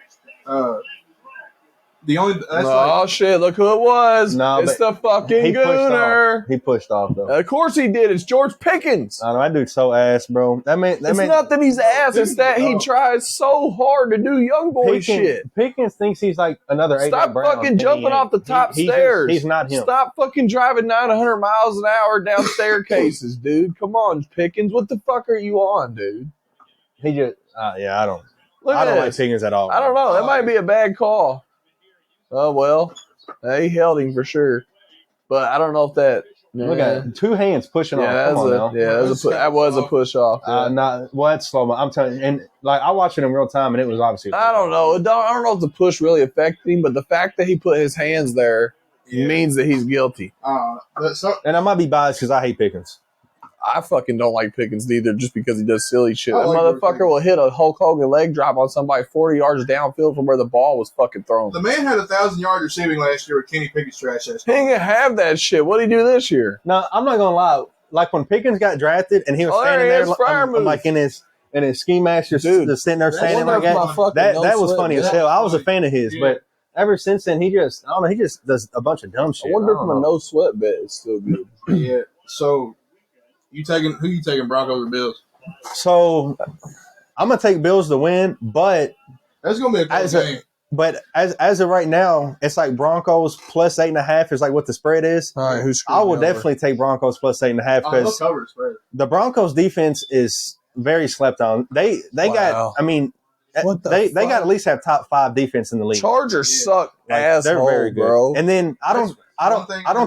The only shit! Look who it was. No, it's the fucking Gooner. He pushed off though. Of course he did. It's George Pickens. I know that dude's so ass, bro. It's not that he's ass. It's that he tries so hard to do young boy shit. Pickens thinks he's like another. Stop fucking jumping off the top stairs. He's not him. Stop fucking driving 900 miles an hour down staircases, dude. Come on, Pickens. What the fuck are you on, dude? He just I don't like Pickens at all. I don't know. That might be a bad call. Oh, well, he held him for sure. But I don't know if that... Look at 2 hands pushing off. That was a push off. That's slow. I'm telling you. And like I watched it in real time, and it was obviously... I don't know. I don't know if the push really affected him, but the fact that he put his hands there means that he's guilty. And I might be biased because I hate Pickens. I fucking don't like Pickens either just because he does silly shit. That motherfucker will hit a Hulk Hogan leg drop on somebody 40 yards downfield from where the ball was fucking thrown. The man had 1,000 yards receiving last year with Kenny Pickett's trash ass. He ain't gonna have that shit. What did he do this year? No, I'm not gonna lie. Like when Pickens got drafted and he was standing there like in his ski mask, just sitting there standing like that was funny as hell. I was a fan of his, but ever since then he just does a bunch of dumb shit. I wonder if a no sweat bet is still good. Yeah. So who you taking, Broncos or Bills? So I'm gonna take Bills to win, but that's gonna be a close game. But as of right now, it's like Broncos plus 8.5 is like what the spread is. All right, I will definitely take Broncos plus 8.5 because the Broncos defense is very slept on. They got. I mean, they got to at least have top 5 defense in the league. Chargers suck ass. They're very good, bro. And then I don't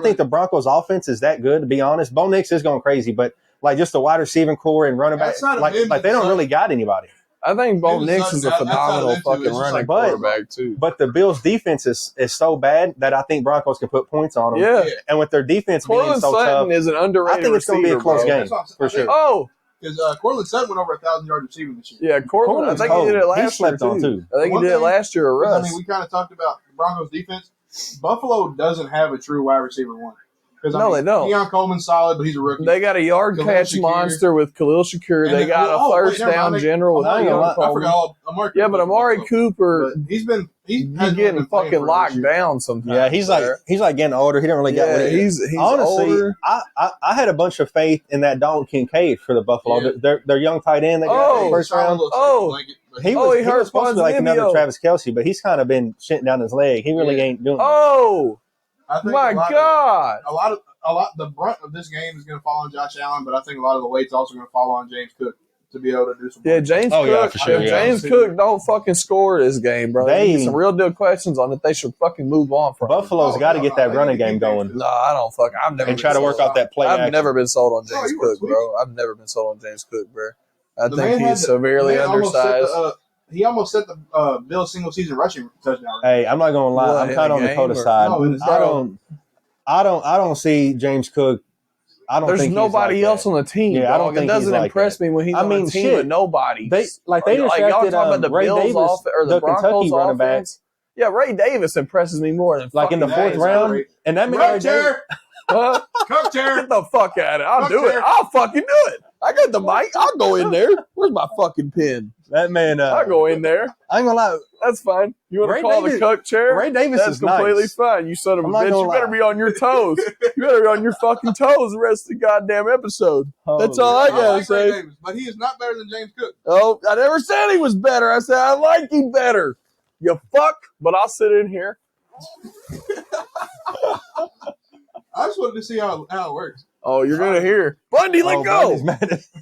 think the Broncos offense is that good, to be honest. Bo Nix is going crazy, but like just the wide receiving core and running back, like they don't really got anybody. I think Bo Nix is a phenomenal fucking running quarterback too. But the Bills' defense is so bad that I think Broncos can put points on them. Yeah. And with their defense being so tough, is an underrated I think it's going to be a close game for sure. Oh. Because Cortland Sutton went over 1,000 yards receiving this year. Yeah, Cortland. I think he did it last year too. I think he did it last year. I mean, we kind of talked about the Broncos' defense. Buffalo doesn't have a true wide receiver one. No, they don't. Deion Coleman's solid, but he's a rookie. They got a yard catch monster with Khalil Shakir. They got a first down general with I forgot Amari Cooper. Yeah, but Amari Cooper, he's getting fucking locked down sometimes. Yeah, he's like getting older. He don't really get what it is. He's honestly older. I had a bunch of faith in that Dalton Kincaid for the Buffalo. Yeah. Their young tight end they got first round. He was supposed to be like another Travis Kelce, but he's kind of been shitting down his leg. He really ain't doing it. I think my God! The brunt of this game is going to fall on Josh Allen, but I think a lot of the weight's also going to fall on James Cook to be able to do some. Yeah, James Cook. Yeah, for sure. James Cook don't fucking score this game, bro. They get some real deal questions on it. They should fucking move on from. Buffalo's got to get that running game going. No, I don't fucking. I've never. And try to work out that play. I've never been sold on James Cook, bro. I've never been sold on James Cook, bro. I think he's severely undersized. He almost set the Bills single season rushing touchdown. Hey, I'm not gonna lie. I'm kind of on the Dakota side. I don't see James Cook. There's nobody else on the team. Yeah, I don't think it doesn't impress me when he's on the team with nobody. They just drafted y'all talking about the Ray Bills Davis, or the Broncos Kentucky running back. Yeah, Ray Davis impresses me more than like in the 4th round. And that Cuck Chair. Cuck Chair. Get the fuck out of it. I'll do it. I'll fucking do it. I got the mic. I'll go in there. Where's my fucking pen? That man. I'll go in there. I ain't gonna lie. That's fine. You want to call the Cuck Chair? Ray Davis That's is completely nice. fine. You son of a bitch. You better be on your toes. You better be on your fucking toes the rest of the goddamn episode. That's all I gotta say. Ray Davis, but he is not better than James Cook. Oh, I never said he was better. I said I like him better. You fuck. But I'll sit in here. I just wanted to see how it works. Oh, you're gonna hear Bundy. Let go.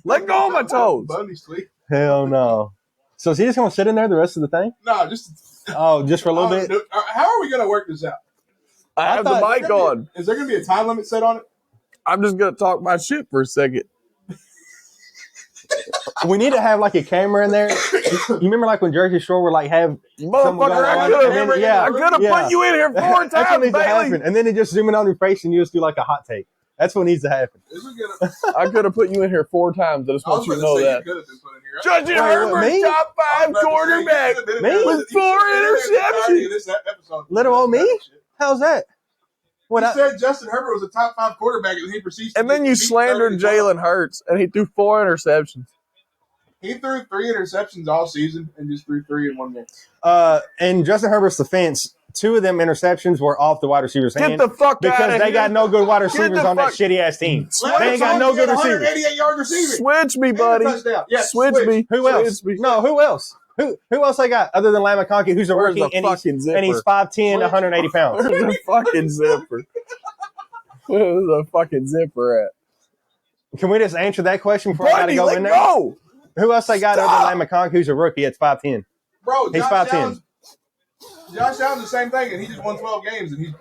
Let go of my toes. Bundy's sweet. Hell no. So is he just gonna sit in there the rest of the thing? No, just for a little bit. How are we gonna work this out? I have the mic on. Is there gonna be a time limit set on it? I'm just gonna talk my shit for a second. We need to have like a camera in there. You remember like when Jersey Shore would like have motherfucker? I could have put you in here 4 times, That's what needs to Bailey. happen. And then it just zoom in on your face and you just do like a hot take. That's what needs to happen. I could have put you in here 4 times. I just want you to know that. Justin Herbert, top 5 quarterback with 4 interceptions. Little old me? How's that? You said Justin Herbert was a top 5 quarterback, and he proceeds. And then you slandered Jalen Hurts, and he threw 4 interceptions. He threw 3 interceptions all season and just threw 3 in one game. In Justin Herbert's defense, 2 of them interceptions were off the wide receiver's hand. Get the fuck out because of they here. got no good wide receivers on that shitty ass team. They ain't got no good receivers. 188-yard receiver. Switch me, buddy. Yeah, Switch me. Who else? Switch me. No, who else? Who else they got other than Lamb McConkey, who's a Where's rookie the and fucking zipper? he's 5'10", 180 pounds. Where's the fucking zipper? Where's the fucking zipper at? Can we just answer that question before I got to Buddy, go let in there? go. Who else they got other than Lamb McConkey, who's a rookie at 5'10"? Bro, He's 5'10". Josh Allen's the same thing, and he just won 12 games, and he's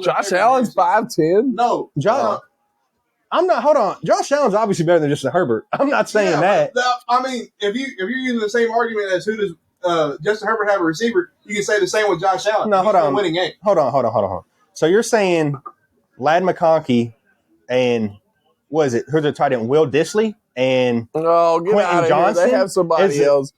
Josh Allen's 5'10". No, Josh. I'm not. Hold on. Josh Allen's obviously better than Justin Herbert. I'm not saying that. I mean, if you're using the same argument as who does Justin Herbert have a receiver, you can say the same with Josh Allen. No, hold on. Winning game. Hold on. So you're saying Ladd McConkey and what is it? Who's the tight end? Will Dissly and Oh, get Quentin out of Johnson? here. They have somebody else.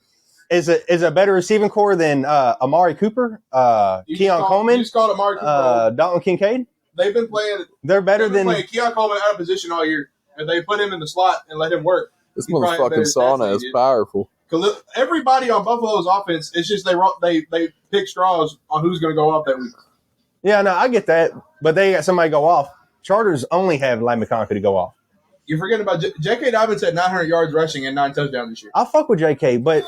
Is a better receiving core than Amari Cooper, Keon Coleman, You just called Amari Cooper. Dalton Kincaid? They've been playing. They're better than playing Keon Coleman out of position all year, and they put him in the slot and let him work. This He's probably better motherfucking sauna is powerful. Everybody on Buffalo's offense, it's just they pick straws on who's going to go off that week. Yeah, no, I get that, but they got somebody go off. Chargers only have Ladd McConkey to go off. You're forgetting about J.K. Dobbins had 900 yards rushing and 9 touchdowns this year. I'll fuck with J.K., but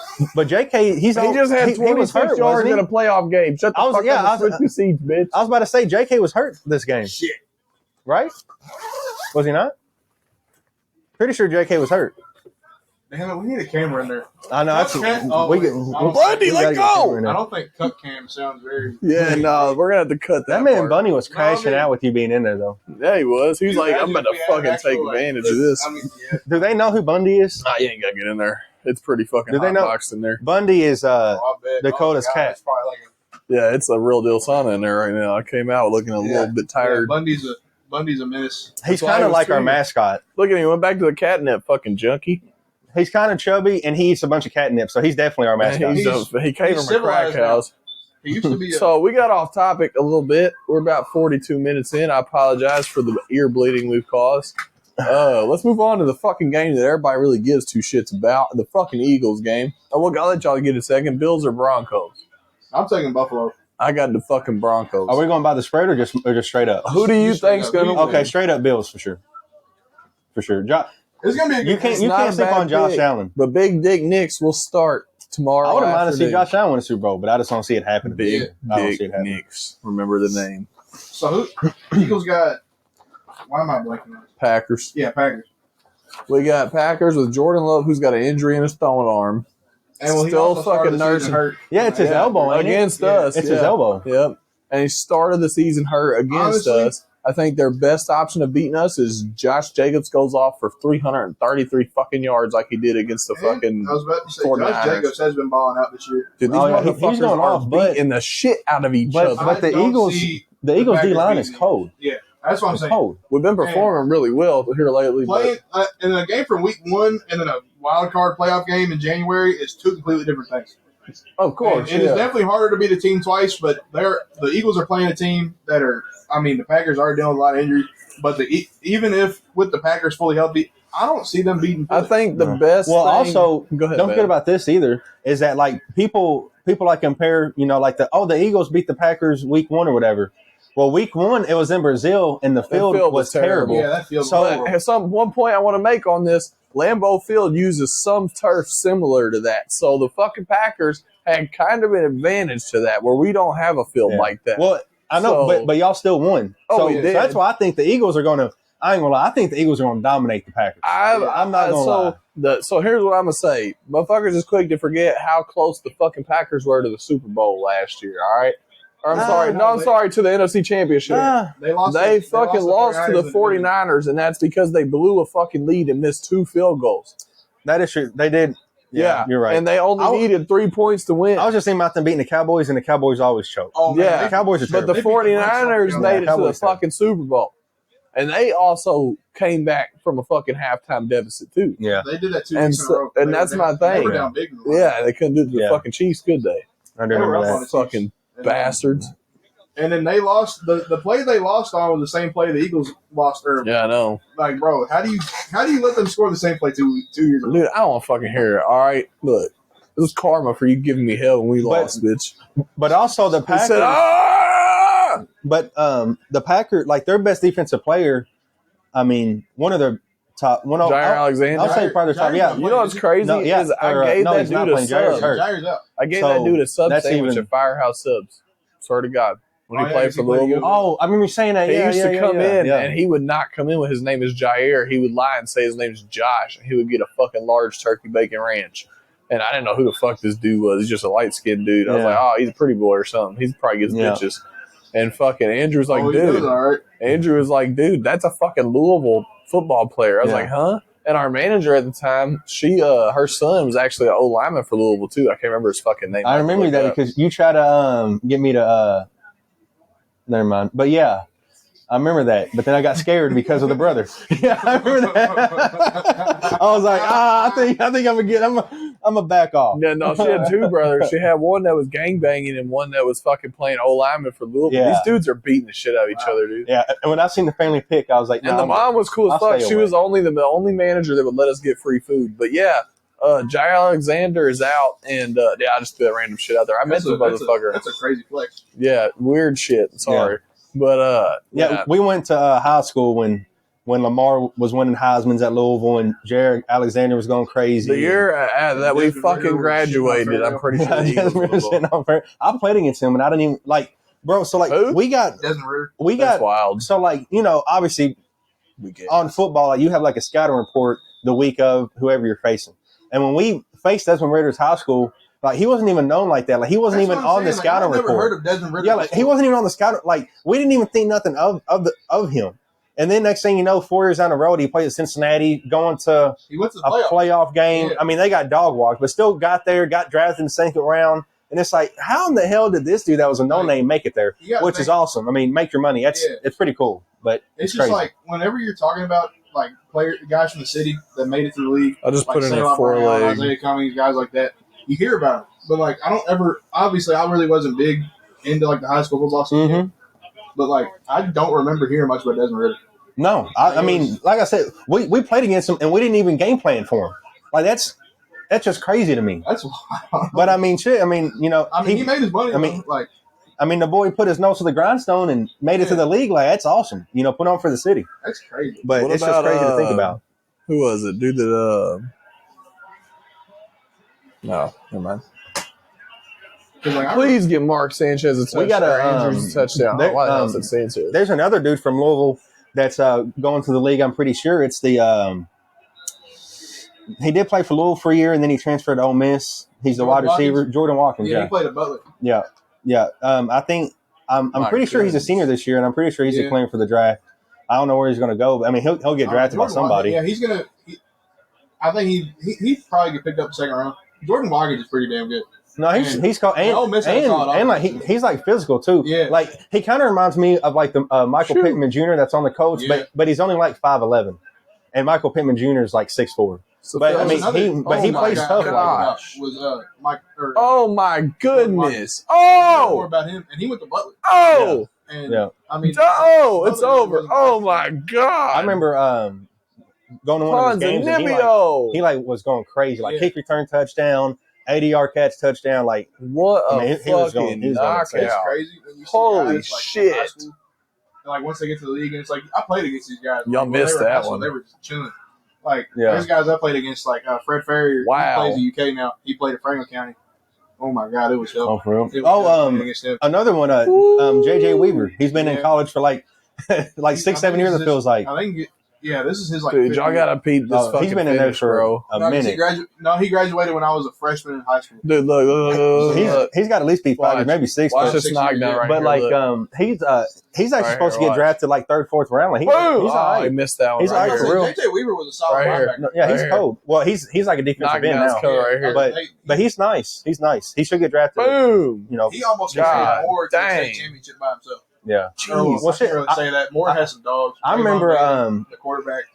J.K. He just had 26 yards in a playoff game. Shut the fuck up and switch your seats, bitch. I was about to say J.K. was hurt this game. Shit. Right? Was he not? Pretty sure J.K. was hurt. Damn it, we need a camera in there. I know. Bundy, let go! I don't think Cuck Cam sounds very... Yeah, no, we're going to have to cut that man part. Bunny was crashing out with you being in there, though. Yeah, he was. He was like, I'm about to fucking take advantage of this. Do they know who Bundy is? Nah, you ain't got to get in there. It's pretty fucking Do they know? boxed in there. Bundy is Dakota's cat. Yeah, it's a real deal sauna in there right now. I came out looking a little bit tired. Yeah, Bundy's a menace. He's kind of like our mascot. Look at him. He went back to the catnip, fucking junkie. He's kind of chubby, and he eats a bunch of catnip, so he's definitely our mascot. He came from a crack house. He used to be So we got off topic a little bit. We're about 42 minutes in. I apologize for the ear bleeding we've caused. Let's move on to the fucking game that everybody really gives two shits about, the fucking Eagles game. I'll let y'all get a second. Bills or Broncos? I'm taking Buffalo. I got the fucking Broncos. Are we going by the spread or just straight up? Who do you think's going to win? Okay, straight up Bills for sure. For sure. It's going to be a good game. You can't sleep on Josh Allen. But Big Dick Knicks will start tomorrow. I wouldn't mind to see Josh Allen win a Super Bowl, but I just don't see it happening. Big Dick Knicks. Remember the name. So Eagles got – why am I blanking on this? Packers. Yeah, Packers. We got Packers with Jordan Love, who's got an injury in his throwing arm. And still fucking nursing. Hurt. Yeah, it's his elbow. Against us. It's his elbow. Yep. And he started the season hurt against us. I think their best option of beating us is Josh Jacobs goes off for 333 fucking yards like he did against the fucking. I was about to say, Josh Jacobs has been balling out this year. Dude, these motherfuckers going are beating the shit out of each other. But the Eagles D-line is cold. Yeah, that's what I'm saying. Cold. We've been performing really well here lately. Playing in a game from week 1 and then a wild card playoff game in January is 2 completely different things. Of course, it is definitely harder to beat a team twice, but the Eagles are playing a team that are. I mean, the Packers are dealing with a lot of injuries, but even if with the Packers fully healthy, I don't see them beating. I think the best. Well, thing, also, go ahead, don't forget about this either. Is that like people like compare, like the Eagles beat the Packers week 1 or whatever. Well, week 1 it was in Brazil and the field was terrible. Yeah, that field. So, one point I want to make on this: Lambeau Field uses some turf similar to that. So the fucking Packers had kind of an advantage to that, where we don't have a field like that. Well, I know, but y'all still won. Oh, so that's why I think the Eagles are going to. I ain't gonna lie. I think the Eagles are going to dominate the Packers. I'm not gonna lie. So here's what I'm gonna say: motherfuckers is quick to forget how close the fucking Packers were to the Super Bowl last year. All right. Or I'm sorry, to the NFC Championship. They fucking lost to the 49ers, and that's because they blew a fucking lead and missed 2 field goals. That is true. They did. Yeah, you're right. And they only needed 3 points to win. I was just thinking about them beating the Cowboys, and the Cowboys always choke. Oh, yeah. The Cowboys are terrible. But the 49ers made it to the fucking Super Bowl. And they also came back from a fucking halftime deficit, too. Yeah. They did that 2 weeks in a row. And that's my thing. They were down big. Yeah, they couldn't do it to the fucking Chiefs, could they? I do remember that. Fucking bastards. And then they lost the play they lost on was the same play the Eagles lost. Yeah, I know. Like, bro, how do you let them score the same play 2 years ago? Dude, I don't want to fucking hear it. All right, look, this is karma for you giving me hell when we lost, bitch. But also the He Packers. said, ah! But the Packers, like their best defensive player, I mean, one of their top. Jair Alexander. I'll say probably their top. Yeah, You know what's crazy? No, yeah, is I gave that he's not dude a playing. Jair's sub. hurt. Jair's out. I gave So, that dude a sub that's sandwich even- at Firehouse Subs. Swear to God. When he Oh, yeah, played 'cause for he played Louisville. good. Oh, I remember you saying that. He Yeah, used to come in, yeah. and he would not come in with his name is Jair. He would lie and say his name is Josh, and he would get a fucking large turkey bacon ranch. And I didn't know who the fuck this dude was. He's just a light-skinned dude. I was Yeah. like, oh, he's a pretty boy or something. He probably gets Yeah. bitches. And fucking Andrew was like, Oh, he does dude. all right. Andrew was like, dude, that's a fucking Louisville football player. I was Yeah. like, huh? And our manager at the time, her son was actually an O lineman for Louisville too. I can't remember his fucking name. I remember that because you tried to get me to. Never mind, but yeah, I remember that. But then I got scared because of the brother. Yeah, I remember that. I was like, I think I'm gonna get. I'm a back off. Yeah, no, she had two brothers. She had one that was gangbanging and one that was fucking playing O lineman for Louisville. Yeah. These dudes are beating the shit out of each other, dude. Yeah, and when I seen the family pic, I was like, And the mom was cool as I'll fuck. stay She away. was the only manager that would let us get free food. But yeah, Jair Alexander is out, and yeah, I just threw that random shit out there. I met the motherfucker. That's a crazy flex. Yeah, weird shit. Sorry, but Yeah, we went to high school when Lamar was winning Heisman's at Louisville and Jared Alexander was going crazy. the year that we Desmond fucking Ritter was graduated, shitting on I'm pretty sure. the Yeah, Eagles were the I played against him and I didn't even like, bro. So like Who? we got Desmond Ritter. That's wild. so like obviously We get on football like, you have like a scouting report the week of whoever you're facing, and when we faced Desmond Ritter's high school, like he wasn't even known like that. Like he wasn't That's even what I'm on the saying. scouting I've never report. heard of Desmond Ritter. Yeah, like he before. wasn't even on the scout. Like we didn't even think nothing of him. And then next thing you know, 4 years down the road, he played at Cincinnati, going to He went to the a playoff game. Yeah. I mean, they got dog walked, but still got there, got drafted in the second round. And it's like, how in the hell did this dude that was a no-name make it there? You gotta Which is think- awesome. I mean, make your money. It's pretty cool, but It's just crazy. like whenever you're talking about like guys from the city that made it to the league. I'll just like put in a Saleh Brown, 4-leg. Isaiah Cummings, guys like that. You hear about them, but like I don't ever. Obviously, I really wasn't big into like the high school football scene, Mhm. but like I don't remember hearing much about Desmond Ritter. No, I mean, like I said, we played against him and we didn't even game plan for him. Like that's just crazy to me. That's wild. But I mean, shit. I mean, he made his money. I mean, like the boy put his nose to the grindstone and made it to the league. Like that's awesome. Put on for the city. that's crazy. But What it's about, just crazy to think about. Who was it? Dude that no, never mind. 'Cause, like, Please get Mark Sanchez a touchdown. We got a, Andrews a touchdown. there- Why else it Sanchez? There's another dude from Louisville that's going to the league. I'm pretty sure it's the. He did play for Louisville for a year, and then he transferred to Ole Miss. He's the Jordan wide receiver, Watkins? Jordan Watkins. yeah, Yeah, he played at Butler. yeah. I think I'm My pretty sure he's a goodness. senior this year, and I'm pretty sure he's Yeah. playing for the draft. I don't know where he's going to go, but I mean he'll get drafted by Jordan somebody. Watkins, yeah, he's gonna. I think he probably get picked up second round. Jordan Watkins is pretty damn good. No, he's called and Ole Miss has solid and like offense. he's like physical too. Yeah. Like he kind of reminds me of like the Michael Shoot. Pittman Jr. that's on the Colts, Yeah. but he's only like 5'11", and Michael Pittman Jr. is like 6'4". So But I Phil- mean, he my plays God. tough like that. Was Mike? Or, oh my goodness! more Oh, about him, and he went to Butler. oh, And Yeah. I mean, oh! It's Butler over. wasn't Oh bad. my God! I remember going to one of his games, and Ponzinibbio. he like was going crazy, like Yeah. kick return touchdown, 80-yard catch touchdown, like What a I mean, he was fucking going insane. it's knockout! crazy. When you see Holy guys, like, shit. from high school, and, like once they get to the league, and it's like I played against these guys. Y'all Like, when they missed were in that high school, one. They were just chilling. Like Yeah. there's guys I played against, like Fred Ferrier. Wow. He plays in UK now. He played at Franklin County. Oh my God, it was hell. oh for real. It was Oh, hell playing against him. another one, JJ Weaver. He's been in Yeah. college for like like 6-7 years. It feels like. I think. Yeah, this is his like. Dude, fifth y'all year. gotta peep this fucking He's been in there finish, for bro. a No, 'cause minute. he graduated when I was a freshman in high school. Dude, look. He's got at least be 5 Watch. years, maybe 6. Watch But, this 6 knockdown years, right but here. like look. he's actually Right supposed to here, get watch. drafted like 3rd, 4th round. Like he's Boom! all Oh, he right. missed that one. He's right all right here. for real. JJ Weaver was a solid Right here. linebacker. No, yeah, he's Right here. cold. Well, he's like a defensive end Knockdown's now. coming right here. But he's nice. He's nice. He should get drafted. Boom! He almost God got more to the dang. state championship by himself. Yeah. Jeez. Well, shit, I say that. Moore has some dogs. I remember the quarterback.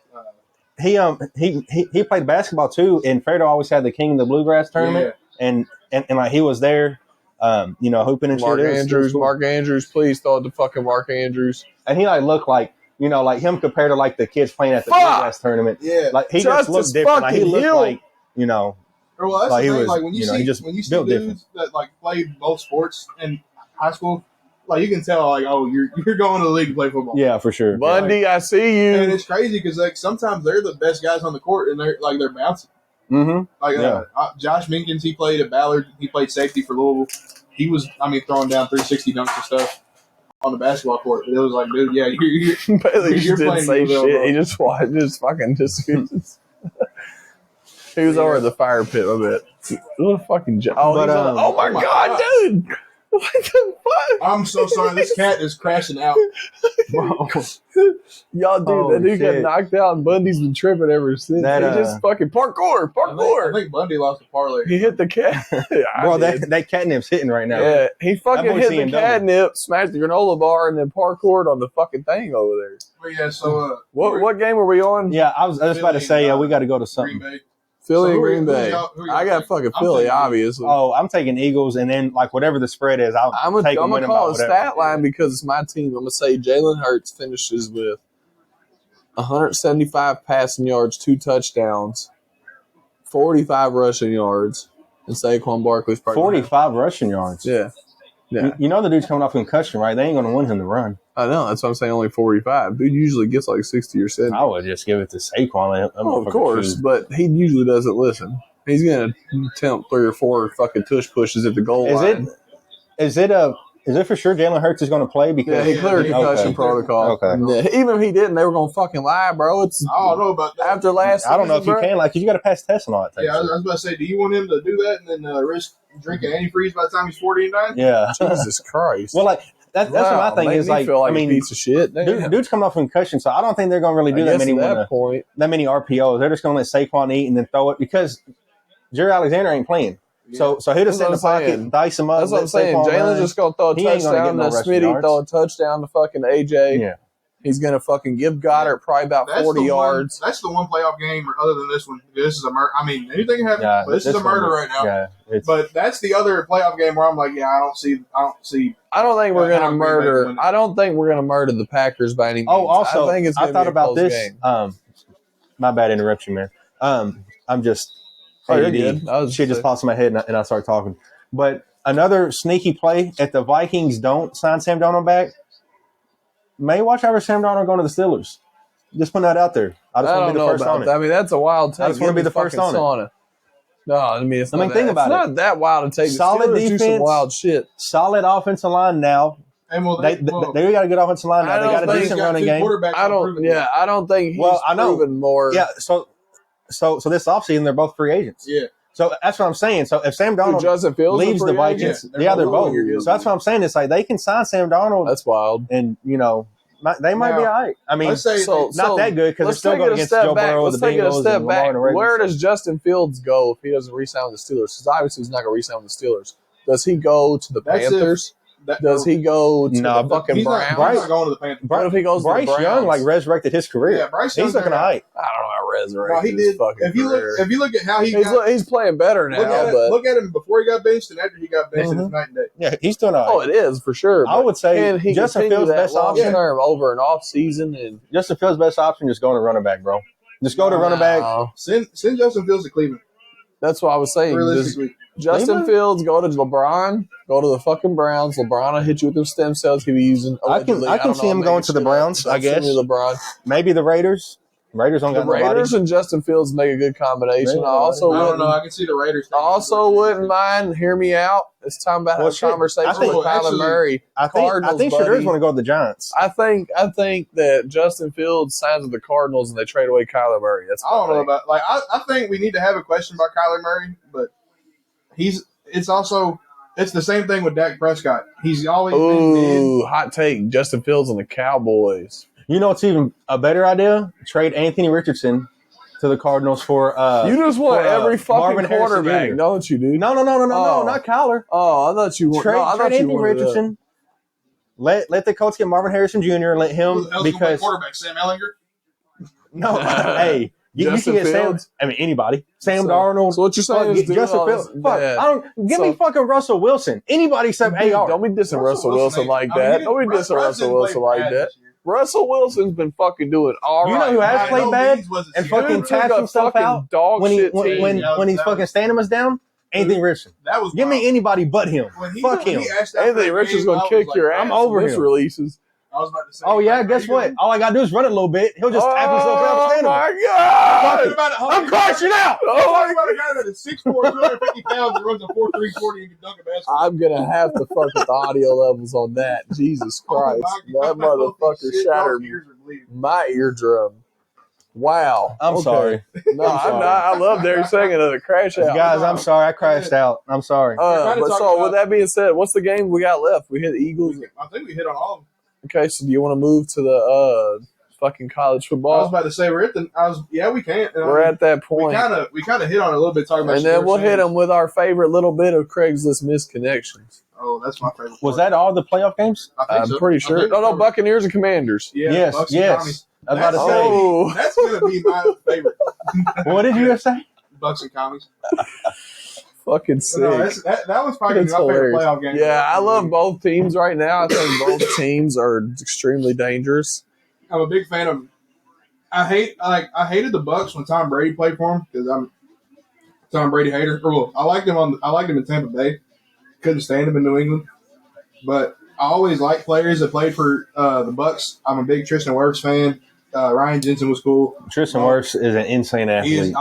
he played basketball too, and Fredo always had the King of the Bluegrass tournament, and like he was there. hooping and shit. Mark Andrews, please throw it to fucking Mark Andrews. And he looked like like him compared to the kids playing at the Midwest tournament. Yeah, he just looked different. He looked like Well, that's the thing. When you see dudes different. that play both sports in high school, you can tell you're going to the league to play football. Yeah, for sure. Bundy, I see you. And it's crazy because sometimes they're the best guys on the court and they're bouncing. Mm-hmm. Josh Minkins, he played at Ballard. He played safety for Louisville. He was, throwing down 360 dunks and stuff on the basketball court. But it was dude, yeah, Bailey just didn't say shit. He just watched, he was over at the fire pit a bit. What a fucking joke. Oh my God, dude. What the fuck? I'm so sorry. This cat is crashing out. Y'all, that dude got knocked out, and Bundy's been tripping ever since. He just fucking parkour. I think Bundy lost a parlay. He hit the cat. Bro, that catnip's hitting right now. Yeah, he fucking hit the catnip, smashed the granola bar, and then parkoured on the fucking thing over there. But yeah, so what game are we on? Yeah, I was about to say, we got to go to something. Green Bay. Philly and Green Bay. I got fucking Philly, obviously. Oh, I'm taking Eagles, and then whatever the spread is, I'm going to call a stat line because it's my team. I'm going to say Jalen Hurts finishes with 175 passing yards, 2 touchdowns, 45 rushing yards, and Saquon Barkley's probably 45 rushing yards. Yeah. The dude's coming off concussion, right? They ain't going to win him to run. I know. That's what I'm saying. Only 45. Dude usually gets 60 or 70. I would just give it to Saquon. Of course, but he usually doesn't listen. He's going to attempt 3 or 4 fucking tush pushes at the goal line. Is it for sure Jalen Hurts is going to play? Because he cleared concussion protocol. Okay. Yeah, even if he didn't, they were going to fucking lie, bro. I don't know about that. After last I don't know if season, you can, because you got to pass tests and all that. Yeah, I was about to say, do you want him to do that and then risk drinking antifreeze by the time he's 40 and 9? Yeah. Jesus Christ. Well, that's what my thing is. Feel like a piece of shit. Dude's coming off concussion, so I don't think they're going to really do that many RPOs. They're just going to let Saquon eat and then throw it because Jerry Alexander ain't playing. Yeah. So he'll just sit in the pocket, dice him up. That's what I'm saying. Jalen's just going to throw a touchdown to Smitty, throw a touchdown to fucking AJ. Yeah. He's going to fucking give Goddard probably about 40 yards. That's the one playoff game other than this one. This is a murder. I mean, anything can happen, but this is a murder right now. Yeah, but that's the other playoff game where I'm like, I don't see. I don't think we're going to murder. I don't think we're going to murder the Packers by any means. Oh, also, I thought about this. Game. My bad interruption, man. I'm just. You're good. Shit just pops in my head and I start talking. But another sneaky play if the Vikings don't sign Sam Darnold back. May watch over Sam Darnold going to the Steelers. Just putting that out there. I just want to be the first on it. I mean, that's a wild take. I just want to be the first on it. No, I mean, it's not think about it. It's not that wild to take. Solid defense. Do some wild shit. Solid offensive line now. And they got a good offensive line now. They got a decent running game. I don't think he's proven more. Yeah, so this offseason, they're both free agents. Yeah. So that's what I'm saying. So if Sam Darnold leaves the Vikings, they're both. So that's what I'm saying. It's they can sign Sam Darnold. That's wild. And, they might be all right. I mean, not that good because they're still going against Joe Burrow, the Bengals, and Lamar and the Ravens. Where does Justin Fields go if he doesn't re-sign with the Steelers? Because obviously he's not going to re-sign with the Steelers. Does he go to the Panthers? Does he go to the fucking Browns? He's not going to the Panthers. What if he goes to the Browns? Bryce Young resurrected his career. Yeah, Bryce Young. He's looking all right. I don't know how resurrected his fucking career. If you look at how he's playing better now. Look at him before he got benched and after he got benched. It's night and day. Yeah, he's doing all right. Oh, it is for sure. I would say Justin Fields' best option over an off season, and Justin Fields' best option is going to running back, bro. Just go to running back. Send Justin Fields to Cleveland. That's what I was saying. Realistically. Justin Fields, go to LeBron, go to the fucking Browns. LeBron will hit you with them stem cells he'll be using. I can see him going to the Browns, I guess. LeBron. Maybe the Raiders. Raiders and Justin Fields make a good combination. I don't know. I can see the Raiders. I also wouldn't mind. Hear me out. It's time to have a conversation with Kyler Murray. I think Shadur's want to go to the Giants. I think that Justin Fields signs with the Cardinals and they trade away Kyler Murray. I don't know about I think we need to have a question about Kyler Murray, but it's the same thing with Dak Prescott. He's always been hot take. Justin Fields and the Cowboys. You know what's even a better idea? Trade Anthony Richardson to the Cardinals for you just want every fucking Marvin quarterback, don't you, dude? No, not Kyler. Oh, I thought you would. Trade Anthony Richardson. Let the Colts get Marvin Harrison Jr. and let him because quarterback Sam Ellinger. No, hey, You Justin can get Sam. Fields? I mean, anybody. Sam So- Darnold. So what you're saying is Justin Fields. Fuck, give me fucking Russell Wilson. Anybody except Dude, AR. don't be dissing Russell Wilson like that. Don't be dissing Russell Wilson like that. Russell Wilson's been fucking doing all right. You know who has played bad and fucking tapped himself out dog when shit when he's fucking standing us down? Anthony Richardson. That was Give me anybody but him. Fuck him. Anthony Richardson's gonna kick your ass. I'm over his him. releases. I was about to say. Oh yeah, guess what? All I gotta do is run it a little bit. He'll just tap himself out and stand Oh up. my god! I'm crashing out. Oh my about a guy that is 6'4", 250 pounds and runs a 4.3 40 and can dunk a basketball. I'm gonna have to fuck with the audio levels on that. Jesus Christ, that motherfucker shattered my eardrum. Wow. I'm sorry. No, I'm not. I love every second of the crash out. Guys, I'm sorry. I crashed out. I'm sorry. But so with that being said, what's the game we got left? We hit the Eagles. I think we hit on all of them. Okay, so do you want to move to the fucking college I was football? about to say we're at the. we can't. We're at that point. We kind of hit on it a little bit talking about. And then we'll hit them with our favorite little bit of Craigslist misconnections. Oh, that's my favorite. Was that all the playoff games? I think I'm so. pretty sure. No, Buccaneers and Commanders. Yeah, Yes, Bucs and yes. Commies. I was about to say. Oh, That's gonna be my favorite. What did you say? Bucs and Commies. fucking sick. No, that was probably my It's favorite hilarious. playoff game. Yeah, I love both teams right now. I think both teams are extremely dangerous. I'm a big fan of. I hated the Bucs when Tom Brady played for them because I'm a Tom Brady hater. Well, I liked him in Tampa Bay. Couldn't stand him in New England, but I always liked players that played for the Bucs. I'm a big Tristan Wirfs fan. Ryan Jensen was cool. Tristan Wirfs is an insane athlete.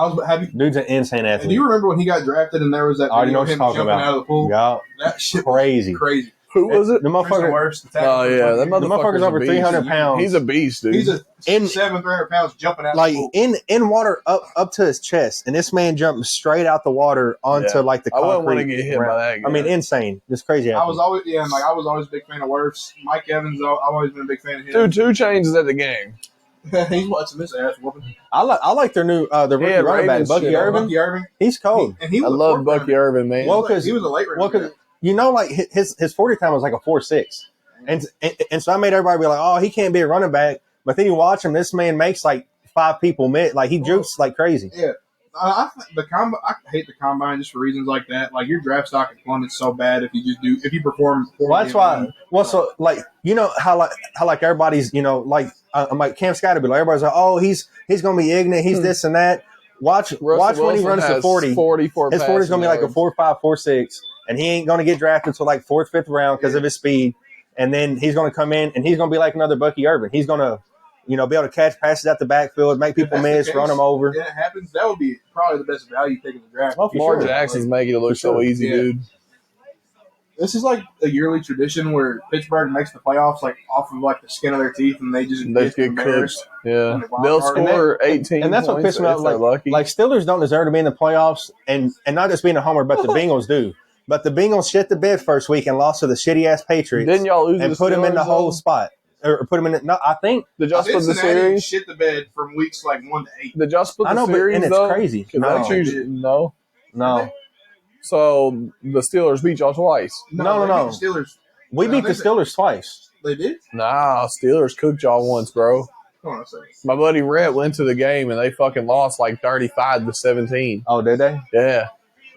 Dude's an insane athlete. Do you remember when he got drafted and there was that video of him jumping out of the pool? Yeah, That shit crazy. was crazy. Who was it? The motherfucker. Oh yeah, that motherfucker's over 300 pounds. He's a beast, dude. He's a 300 pounds jumping out like of the pool. in water up to his chest, and this man jumped straight out the water onto like the I concrete. wouldn't want to get hit by that guy. I mean, insane. Just crazy. I was always a big fan of Wirfs. Mike Evans, I've always been a big fan of him. Dude, 2 Chainz is at the game. He's watching this ass whooping. I like their new the rookie Yeah, running back Ravens Bucky shit. Irvin. Bucky Irvin. He's cold. And he I was love Bucky Irvin, man. Well, because he was a late running back. you know, like his 40 time was like a 4.6, and so I made everybody be like, oh, he can't be a running back. But then you watch him, this man makes like 5 people miss. Like he jukes like crazy. Yeah. I hate the combine just for reasons like that. Like your draft stock plummets so bad if you perform. Well, that's why. Well, so like you know how everybody's I'm like Cam Scott be like everybody's like, oh, he's gonna be ignorant. He's this and that. Watch when he runs to 40. 44 his 40 is gonna be like a 4.5, 4.6, and he ain't gonna get drafted until like 4th, 5th round because of his speed. And then he's gonna come in and he's gonna be like another Bucky Irvin. He's gonna be able to catch passes out the backfield, make people miss, run them over. Yeah, it happens. That would be probably the best value pick in the draft. Oh, for Lamar sure. Jackson's making it look so easy, Yeah. dude. This is like a yearly tradition where Pittsburgh makes the playoffs like off of like the skin of their teeth, and they just They get embarrassed. cooked. Yeah. And the wild They'll card. score 18 And that's what points pissed me off. if they're lucky. Like Steelers don't deserve to be in the playoffs, and not just being a homer, but the Bengals do. But the Bengals shit the bed first week and lost to the shitty ass Patriots. Didn't y'all lose and the put him in the Steelers, whole though? spot, or put him in? No, I think. Did y'all split the Cincinnati series? shit the bed from weeks like 1 to 8. Did y'all split I know, the but series, and it's though? crazy. 'Cause No. that's usually- no. No, So the Steelers beat y'all twice. No. they beat the Steelers. we beat the Steelers twice. They did. Nah, Steelers cooked y'all once, bro. Hold on a second. My buddy Rhett went to the game and they fucking lost like 35-17. Oh, did they? Yeah.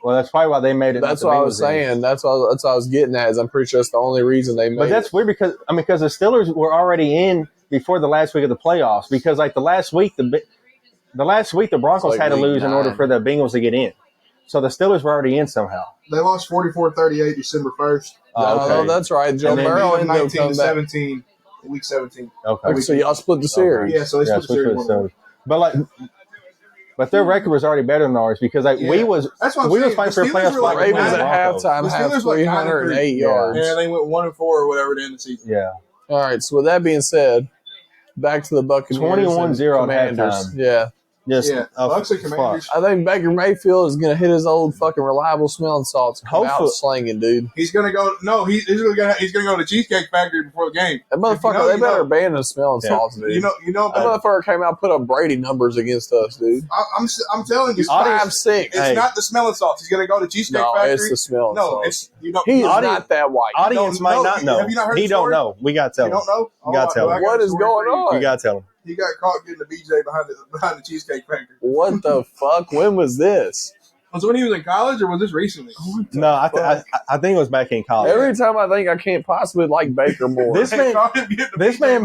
Well, that's probably why they made it. That's not what the I was Bengals did. saying. That's what I was getting at. Is I'm pretty sure that's the only reason they made But that's it. weird because the Steelers were already in before the last week of the playoffs. Because like the last week the Broncos like had to week lose in 9. order for the Bengals to get in. So the Steelers were already in somehow. They lost 44-38 December 1st. Oh, that's right. Joe And then Burrow Beat them ended up coming back. 19-17, week 17. Okay. So y'all split the series. Yeah, so they Yeah, split the series. switch to the Steelers. But their record was already better than ours because Yeah. we was That's what I'm we saying. was fighting The for a Steelers playoff were spot. like with Ravens the at Broncos. halftime The have Steelers were 308 Yeah. yards. Yeah, they went 1-4 or whatever to end the season. Yeah. All right. So with that being said, back to the Buccaneers. 21-0 and at Commanders. halftime. Yeah. Just Yeah, Bucs and Commanders. I think Baker Mayfield is going to hit his old fucking reliable smelling salts and come out Hopefully. slinging, dude. He's gonna go. No, he's gonna go to the Cheesecake Factory before the game. That motherfucker, If you know, they you better know. abandon smelling Yeah. salts, dude. You know. That motherfucker came out and put up Brady numbers against us, dude. I'm telling you, He's 5'6". it's Hey. not the smelling salts. He's gonna go to Cheesecake No, Factory. it's the smelling No, salts. it's you know. He is Audience- not that white. Audience don't might know. not know. Have you not heard He the don't story? know. We got to tell You him. don't know. You gotta tell him. What is going on? You got to tell him. He got caught getting the BJ behind the Cheesecake Factory. What the fuck? When was this? Was it when he was in college, or was this recently? No, I think it was back in college. Every time I think I can't possibly like Baker more. This man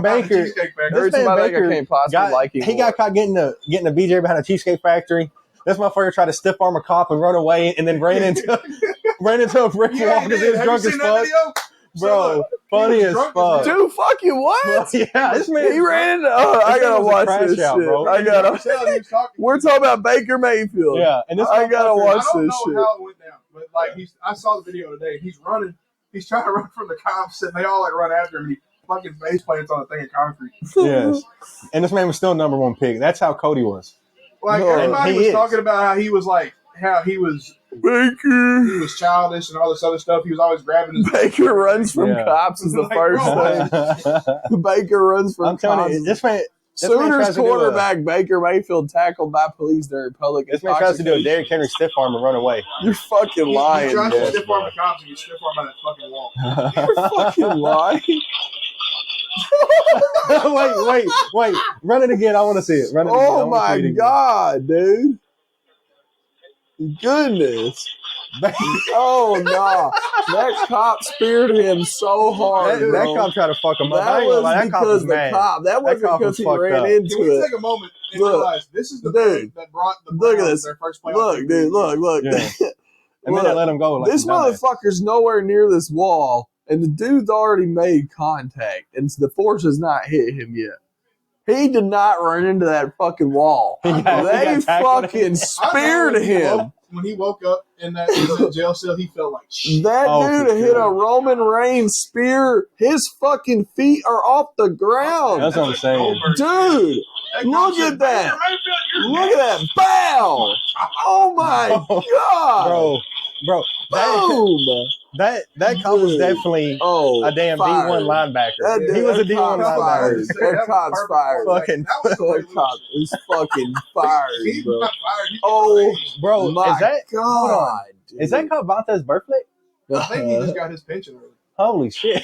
Baker, Every time I think I can't possibly like him he more. got caught getting a BJ behind a Cheesecake Factory. This motherfucker tried to stiff arm a cop and run away, and then ran into a brick wall because he was drunk as fuck. Bro, funny as fuck. Dude, fuck you, what? Yeah, this man. He ran into. Oh, I gotta watch this out, shit. bro. I gotta. We're talking about Baker Mayfield. Yeah, and this I gotta watch I don't this know shit. how it went down, but like I saw the video today. He's running. He's trying to run from the cops, and they all like run after him. And he fucking face plants on a thing of concrete. Yes, and this man was still number one pick. That's how Cody was. Like No, everybody he was is. talking about how he was Baker. he was childish and all this other stuff. He was always grabbing his Baker runs from Yeah. cops is the Like, first bro. thing. Baker runs from I'm telling cops. you, this man Sooners tries to do quarterback Baker Mayfield tackled by police during public This man tries to do a intoxication. Derrick Henry stiff arm and run away. You're fucking lying, He tries to man. stiff arm the cops and you stiff arm by that fucking wall. You're fucking lying. wait. Run it again. I want to see it. Run it again. I Oh wanna my see it again. god, dude. Goodness. Oh no. That cop speared him so hard. That bro. cop tried to fuck him up. I That ain't gonna was lie, that cop because was the mad. cop. That wasn't cop because was he fucked ran up. into Can we it. take a moment and Look. realize this is the Dude. thing that brought the Look at Browns this. their first playoff Look, victory? dude. Look. Yeah. And Look. then they let him go. Like This a dumbass. motherfucker's nowhere near this wall, and the dude's already made contact, and the force has not hit him yet. He did not run into that fucking wall. He got They tackled. fucking I know speared him. When he woke up in that jail cell, he felt like shit. That Oh, dude for hit sure. a Roman Reigns spear. His fucking feet are off the ground. That's what I'm saying. Dude, look at that. Look at that. Bow. Oh my God. Bro, Boom. that cop was definitely Oh, a damn fired. D1 linebacker. That dude- He was a that D1 cop's fired. linebacker. That cop's fired. Fucking- That cop is fucking fired, He's bro. not fired. He's Oh, Bro, my is that God. is that cop Vontae's birthday? I think he just got his pension early. Holy shit!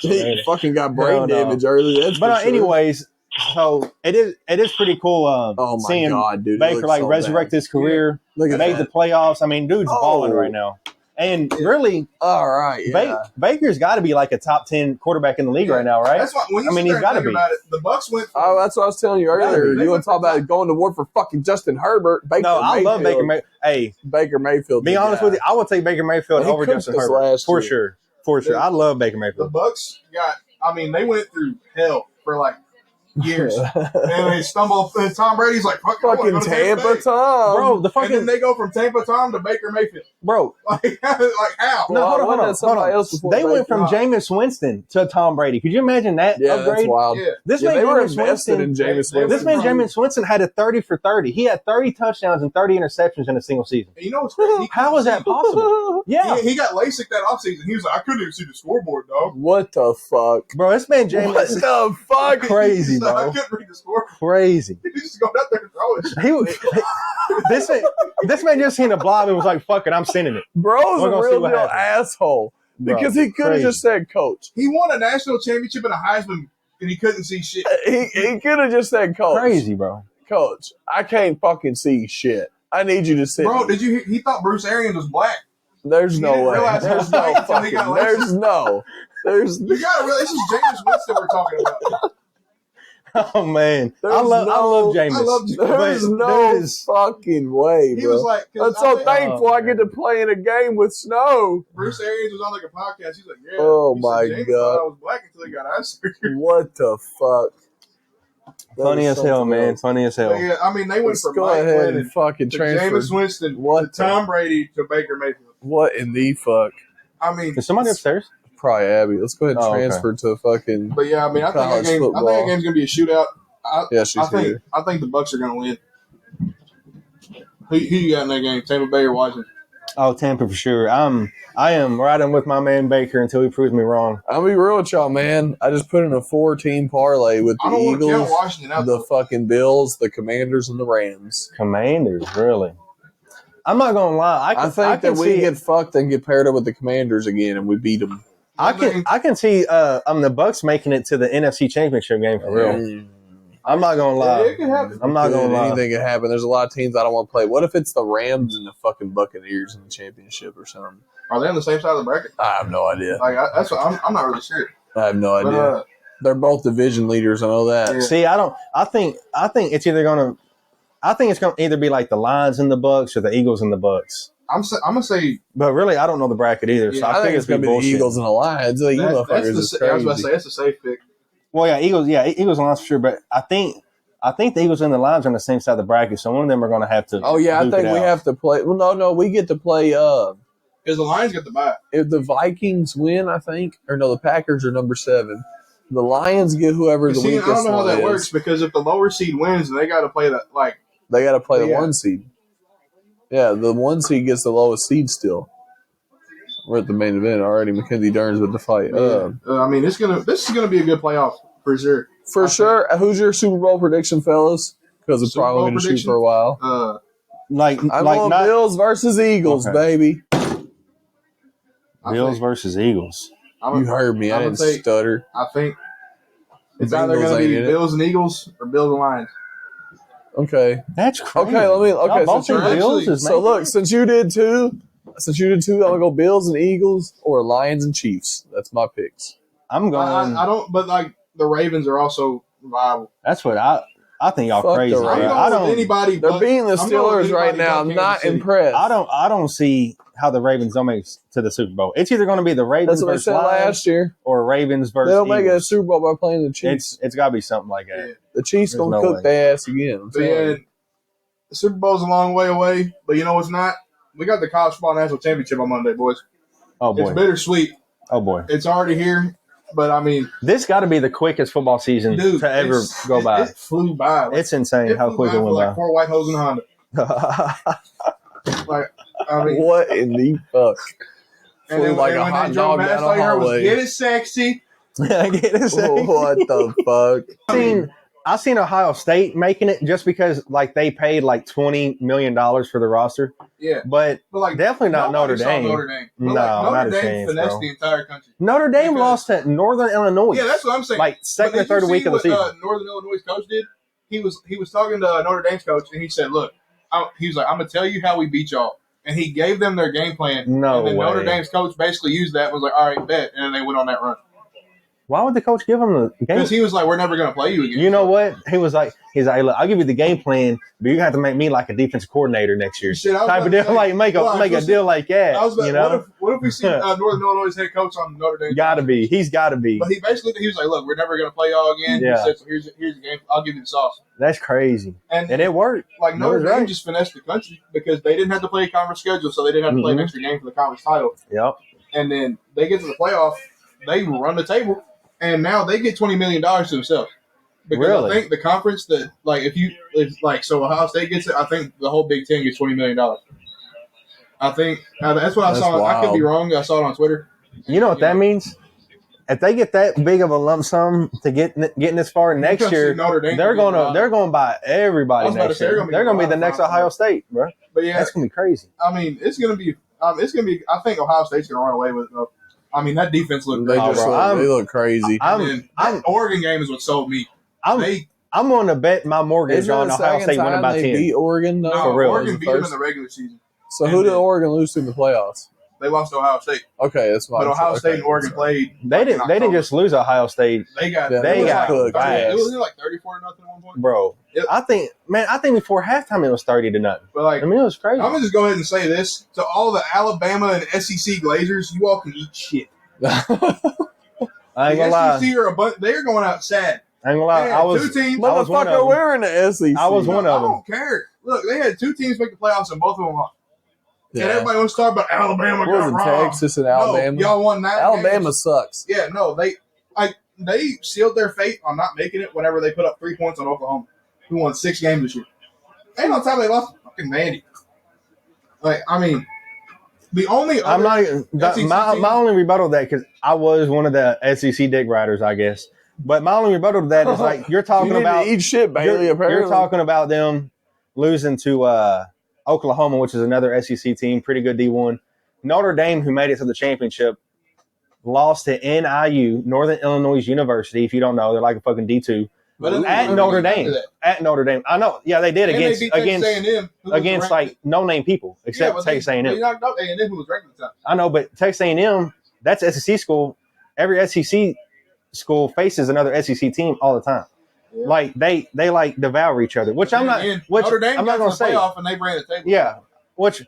He fucking got brain Hell no. damage early. That's But for sure. anyways, so it is pretty cool. Oh my seeing God, dude. It Baker looks like so resurrect bad. his career, Look at made that. the playoffs. I mean, dude's Oh. balling right now. And really, All right, yeah. Baker's got to be like a top 10 quarterback in the league right now, right? That's why when you I mean, sit he's there and gotta think be. about it, the Bucs went from Oh, that's what I was telling you Gotta earlier. be. You want to talk about going to war for fucking Justin Herbert? Baker No, I love Baker Mayfield. Mayfield. Hey, Baker Mayfield. be honest with you, I would take Baker Mayfield He over cooked Justin us Herbert last for year. sure. For sure, I love Baker the Mayfield. Bucs got. I mean, they went through hell for like years, and they stumble. And Tom Brady's like, "Fuck, I wanna Fucking go to Tampa Tampa Bay." Tom. Bro, the And then fucking they go from Tampa Tom to Baker Mayfield. bro. Like how? No, hold on, Wasn't that somebody else before They went Baker? from Jameis Winston to Tom Brady. Could you imagine that Yeah, that's upgrade? wild. Yeah. This Yeah, man, they were Jameis invested Winston, in Jameis They- Winston. this man, Jameis Winston, had a 30 for 30. He had 30 touchdowns and 30 interceptions in a single season. And you know what's crazy? How is that possible? Yeah, He got LASIK that offseason. He was like, I couldn't even see the scoreboard, dog. What the fuck? bro, this man What Jameis is the fuck? crazy, He's like, I bro. couldn't read the scoreboard. Crazy. He just go out there and throw it. This man just seen a blob and was like, "Fuck it, I'm sending it." Bro's We're a gonna see real what deal happens. asshole. Bro, Because he could have crazy. just said coach. He won a national championship and a Heisman, and he couldn't see shit. He could have just said coach. Crazy, bro. Coach, I can't fucking see shit. I need you to sit. Bro, did you hear? He thought Bruce Arians was black. There's He no didn't way. realize how There's white no until he fucking. got LASIK. There's You gotta realize this is James Winston we're talking about. Oh man, I There's love Jameis. I love Jameis. there's But no dude is- fucking way, He bro. was like, 'cause I'm so I think thankful I man. get to play in a game with snow. Bruce Arians was on like a podcast. He's like, yeah. Oh, He said, my James God. thought I was black until he got eye surgery. What the fuck? That Funny is as hell, something man. else. Funny as hell. But yeah, I mean, they went Let's from go Mike ahead Lennon and fucking to transfer. Jameis Winston What to Tom Brady to Baker Mayfield. What in the fuck? I mean, Is somebody upstairs? Probably Abby. Let's go ahead and Oh, okay. transfer to fucking. but yeah, I mean, I think College that football. game's gonna be a shootout. Yeah, she's I think here. I think the Bucs are gonna win. Who you got in that game? Tampa Bay or Washington? Oh, Tampa for sure. I am riding with my man Baker until he proves me wrong. I'll be real with y'all, man. I just put in a 4-team parlay with I the don't want to count Eagles, Washington out. the fucking Bills, the Commanders, and the Rams. Commanders, really? I'm not gonna lie. I think that we get fucked and get paired up with the Commanders again, and we beat them. I can see the Bucs making it to the NFC Championship game for real. I'm not gonna lie. Yeah, it could happen. I'm not gonna lie. Anything could happen. There's a lot of teams I don't want to play. What if it's the Rams and the fucking Buccaneers in the championship or something? Are they on the same side of the bracket? I have no idea. Like that's what I'm not really sure. I have no idea. But, They're both division leaders. I know that. Yeah. See, I think it's either gonna. I think it's gonna either be like the Lions and the Bucks or the Eagles and the Bucks. I'm gonna say, But really, I don't know the bracket either. So Yeah, I think it's gonna be the Eagles and the Lions. Like, you that's motherfuckers the, is I was about to crazy. say that's a safe pick. Well, yeah, Eagles and Lions for sure. But I think the Eagles and the Lions are on the same side of the bracket, so one of them are going to have to. Oh yeah, I duke think it we out. have to play. Well, no, we get to play. Because the Lions get the bye. If the Vikings win, I think, or no, the Packers are number 7. The Lions get whoever the See, I weakest don't know how one that is. works because if the lower seed wins, then they got to play that like. They got to play the Yeah. 1 seed. Yeah, the 1 seed gets the lowest seed still. We're at the main event already. Mackenzie Dern's with the fight. I mean, this is gonna be a good playoff for sure. For sure. Who's your Super Bowl prediction, fellas? Because it's Super probably Bowl going to shoot prediction? for a while. I'm going not Bills versus Eagles, Okay. baby. Bills versus Eagles. You heard me. I didn't stutter. I think it's The either Bengals going to ain't be in it. Bills and Eagles or Bills and Lions. Okay. That's crazy. Okay, let me. Y'all Okay, both so, think Bills is so making look, it? since you did two, I'm gonna go Bills and Eagles or Lions and Chiefs. That's my picks. I'm going. I don't, but like the Ravens are also viable. That's what I think. Y'all Fuck crazy. the bro. Ravens. I I'm going with don't. anybody. They're but- beating the I'm going with Steelers right anybody now. but I'm Kansas not City. impressed. I don't see how the Ravens don't make it to the Super Bowl. It's either going to be the Ravens That's what I versus said Lions last year. or Ravens versus They don't make it a Eagles. Super Bowl by playing the Chiefs. It's got to be something like that. Yeah. The Chiefs There's gonna no cook way. their ass again. I'm But telling yeah, you. the Super Bowl's a long way away. But you know what's not? We got the College Football National Championship on Monday, boys. Oh It's boy. bittersweet. Oh boy. It's already here. But I mean, This got to be the quickest football season dude, to ever go by. It flew by. Like, It's insane it how flew quick by it for went like 4 white hoes in a Honda. by. Like, I mean, What in the fuck? and Flew then, like and a when hot they drove dog past, down all a you heard was hallway. "Get it sexy." I get it. What the fuck? I seen Ohio State making it just because like they paid like $20 million for the roster, Yeah, but but like definitely not nobody Notre saw Dame. Notre Dame. But No, like, not Notre a Dame chance, finessed bro. the entire country. Notre Dame Because- lost to Northern Illinois. Yeah, that's what I'm saying. Like second or But did you third week see of the season. what Northern Illinois coach did? He was talking to Notre Dame's coach, and he said, "Look, he was like, I'm gonna tell you how we beat y'all." And he gave them their game plan. No and then way. Notre Dame's coach basically used that and was like, "All right, bet," and then they went on that run Why would the coach give him the game? because he was like, "We're never gonna play you again." You know what? He was like, hey, look, I'll give you the game plan, but you have to make me like a defensive coordinator next year. Shit, I was Type about of to deal, say, like make well, a deal like that. I was about, You know, what if we see Northern Illinois' head coach on Notre Dame? gotta be. He's gotta be. But he was like, "Look, we're never gonna play y'all again." Yeah. He said, "So here's the game. I'll give you the sauce." That's crazy, And and it worked. like No, Notre it's Dame right. just finessed the country because they didn't have to play a conference schedule, so they didn't have to play an Mhm. extra game for the conference title. Yep. And then they get to the playoff, they run the table, and now they get $20 million to themselves. Because Really? I think the conference that like so Ohio State gets it, I think the whole Big Ten gets $20 million. I think that's what I That's saw. I could be wild. wrong. I saw it on Twitter. You know what that means? If they get that big of a lump sum to getting this far next Because year, Notre Dame they're could be gonna wild. buy I everybody was about to next say, year. They're gonna be the wild next final. Ohio State, bro. But yeah, That's gonna be crazy. I mean, it's gonna be. I think Ohio State's gonna run away with it. I mean, that defense looked They great. just bro, they look crazy. And that Oregon game is what sold me. I'm going to bet my mortgage Isn't it on the Ohio second State winning time by they 10. beat Oregon? No, No, For real. Oregon Was beat the them in first- the regular season. So who did Oregon lose to in the playoffs? They lost to Ohio State, Okay, that's fine. but Ohio Okay, State and Oregon that's played. They like, in didn't. They didn't October. just lose Ohio State, They got. Yeah, it they was got like 30 waxed. It was like 34 to nothing at one point. bro. Yep. I think before halftime it was 30 to nothing. But like, I mean, it was crazy. I'm gonna just go ahead and say this to all the Alabama and SEC Glazers: you all can eat shit. I ain't The gonna lie. SEC are a bunch. They're going out sad. I ain't gonna lie. They I had was. two teams. I was one of Motherfucker, them. we're in the SEC. I was one I of them. don't care. Look, they had two teams make the playoffs and both of them lost. Yeah. And everybody wants to talk about Alabama What got was it, wrong. Texas and No, Alabama? y'all won 9 Alabama games. sucks. Yeah, no, they sealed their fate on not making it whenever they put up 3 points on Oklahoma, who won 6 games this year. And on top they lost to fucking Vandy. Like, I mean, the only I'm other not. SEC My team- only rebuttal to that because I was one of the SEC dick riders, I guess. But my only rebuttal to that is like you're talking You need about to eat shit, Bailey. Apparently, You're talking about them losing to Oklahoma, which is another SEC team, pretty good D1. Notre Dame, who made it to the championship, lost to NIU, Northern Illinois University. If you don't know, they're like a fucking D2. But at Notre Dame. At Notre Dame. I know. Yeah, they did and against they beat Texas A&M, against like no-name people except Texas A&M. They knocked out A&M, who was ranked at the time. I know, but Texas A&M, that's SEC school. Every SEC school faces another SEC team all the time. Yeah. Like they like devour each other, which I'm not. Which Notre Dame I'm not going to say. Playoff and they ran the table. Yeah, which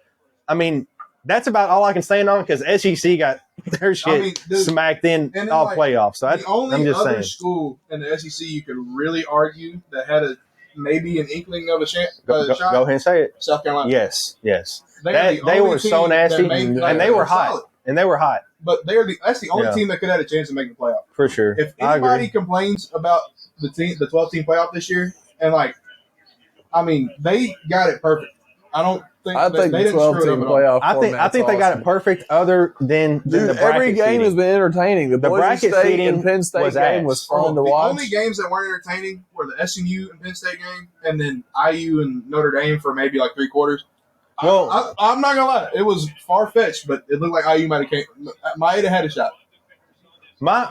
I mean, that's about all I can say on because SEC got their shit smacked in all playoffs. So the only other school in the SEC you could really argue that had maybe an inkling of a shot. Go ahead and say it. South Carolina. Yes. They were so nasty, and they were hot. Solid. And they were hot. But that's the only team that could have had a chance of making the playoff. For sure. If anybody complains about the 12-team playoff this year, and they got it perfect. I think the 12-team playoff. I think they got it perfect. Other than the bracket every game seating has been entertaining. The Boise State and Penn State game was fun to watch. The only games that weren't entertaining were the SMU and Penn State game, and then IU and Notre Dame for maybe like 3 quarters. Well, I'm not gonna lie, it was far fetched, but it looked like IU might have had a shot. My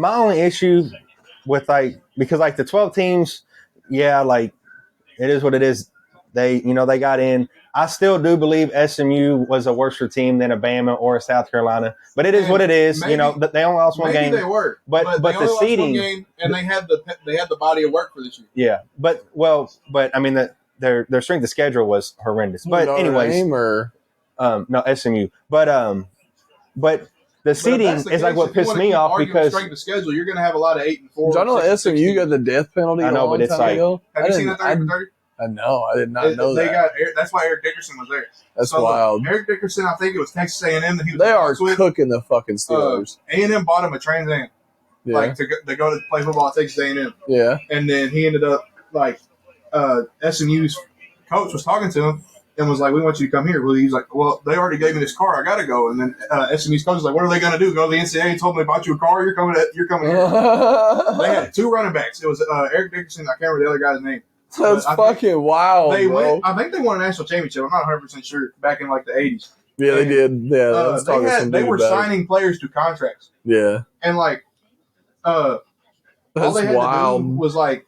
only issue with because the 12 teams, it is what it is. They got in. I still do believe SMU was a worse team than a Bama or a South Carolina, but it is what it is. Maybe, they only lost one game. Maybe they were, but the seeding game, and they had the body of work for this year. Yeah, but I mean their strength of schedule was horrendous. But anyways, no SMU, but the seeding is what pissed me off because strength of schedule, you're going to have a lot of 8 and 4. Did I know SMU got the death penalty? I know, but it's ago? Have you seen that 30 for 30? No, I did not know that. That's why Eric Dickerson was there. That's wild. Eric Dickerson, I think it was Texas A&M that he was. They are cooking the fucking Steelers. A&M bought him a Trans Am, to go to play football at Texas A&M. Yeah, and then he ended up SMU's coach was talking to him and was like, "We want you to come here." Well, he's like, "Well, they already gave me this car. I got to go." And then SMU's coach was like, "What are they going to do? Go to the NCAA and told them they bought you a car? You're coming here." They had 2 running backs. It was Eric Dickerson. I can't remember the other guy's name. That's fucking wild. They bro. I think they won a national championship. I'm not 100% sure. Back in the 80s. Yeah, they did. Yeah, they were signing players to contracts. Yeah, and all they had to do was I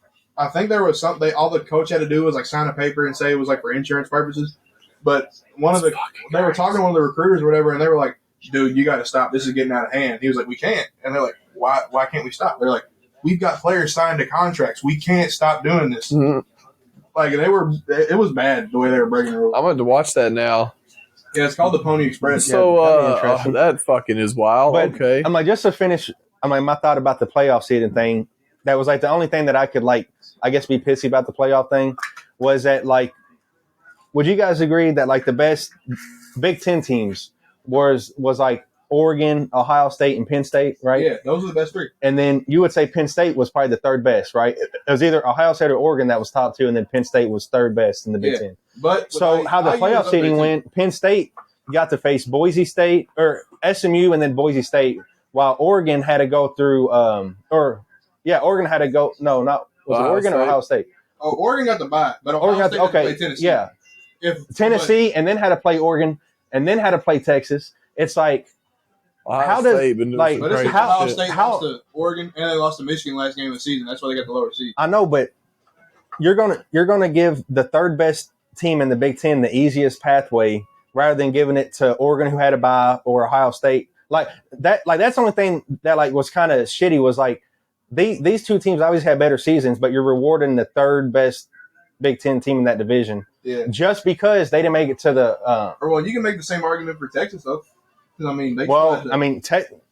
think there was something. All the coach had to do was sign a paper and say it was for insurance purposes. But they were talking to one of the recruiters or whatever, and they were like, "Dude, you got to stop. This is getting out of hand." He was like, "We can't," and they're like, "Why can't we stop?" They're like, "We've got players signed to contracts. We can't stop doing this." Mm-hmm. It was bad the way they were breaking the rules. I'm going to watch that now. Yeah, it's called the Pony Express. So that fucking is wild. But, okay, I'm just to finish. My thought about the playoff seeding thing. That was the only thing that I could I guess be pissy about the playoff thing was that would you guys agree that the best Big Ten teams was Oregon, Ohio State, and Penn State, right? Yeah, those are the best 3. And then you would say Penn State was probably the 3rd best, right? It was either Ohio State or Oregon that was top 2, and then Penn State was 3rd best in the Big Ten. But how the playoff seeding went, Penn State got to face Boise State or SMU and then Boise State, while Oregon had to go through Oregon had to go. No, not was it Oregon or Ohio State? Oh, Oregon got the bye, but Ohio State had to play Tennessee. Yeah, Tennessee, and then had to play Oregon, and then had to play Texas. It's Ohio State lost to Oregon and they lost to Michigan last game of the season. That's why they got the lower seed. I know, but you're gonna give the 3rd best team in the Big Ten the easiest pathway rather than giving it to Oregon who had a bye or Ohio State. That's the only thing that was kind of shitty was these 2 teams obviously had better seasons, but you're rewarding the 3rd best Big Ten team in that division. Yeah. Just because they didn't make it to the you can make the same argument for Texas though.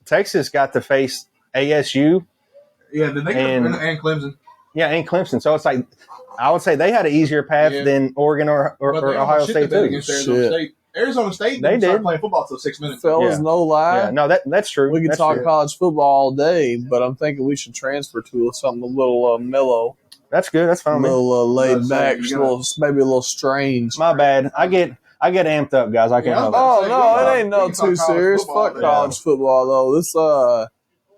Texas got to face ASU. Yeah, and Clemson. Yeah, and Clemson. So it's I would say they had an easier path than Oregon or Ohio State too. Arizona State didn't start playing football until 6 minutes. Fellas, no lie. Yeah, no, that's true. We can talk college football all day, but I'm thinking we should transfer to something a little mellow. That's good. That's fine. A little laid back, maybe a little strange. My bad. I get amped up, guys. I can't help it. Oh no, it ain't too serious. Fuck college football though. This You're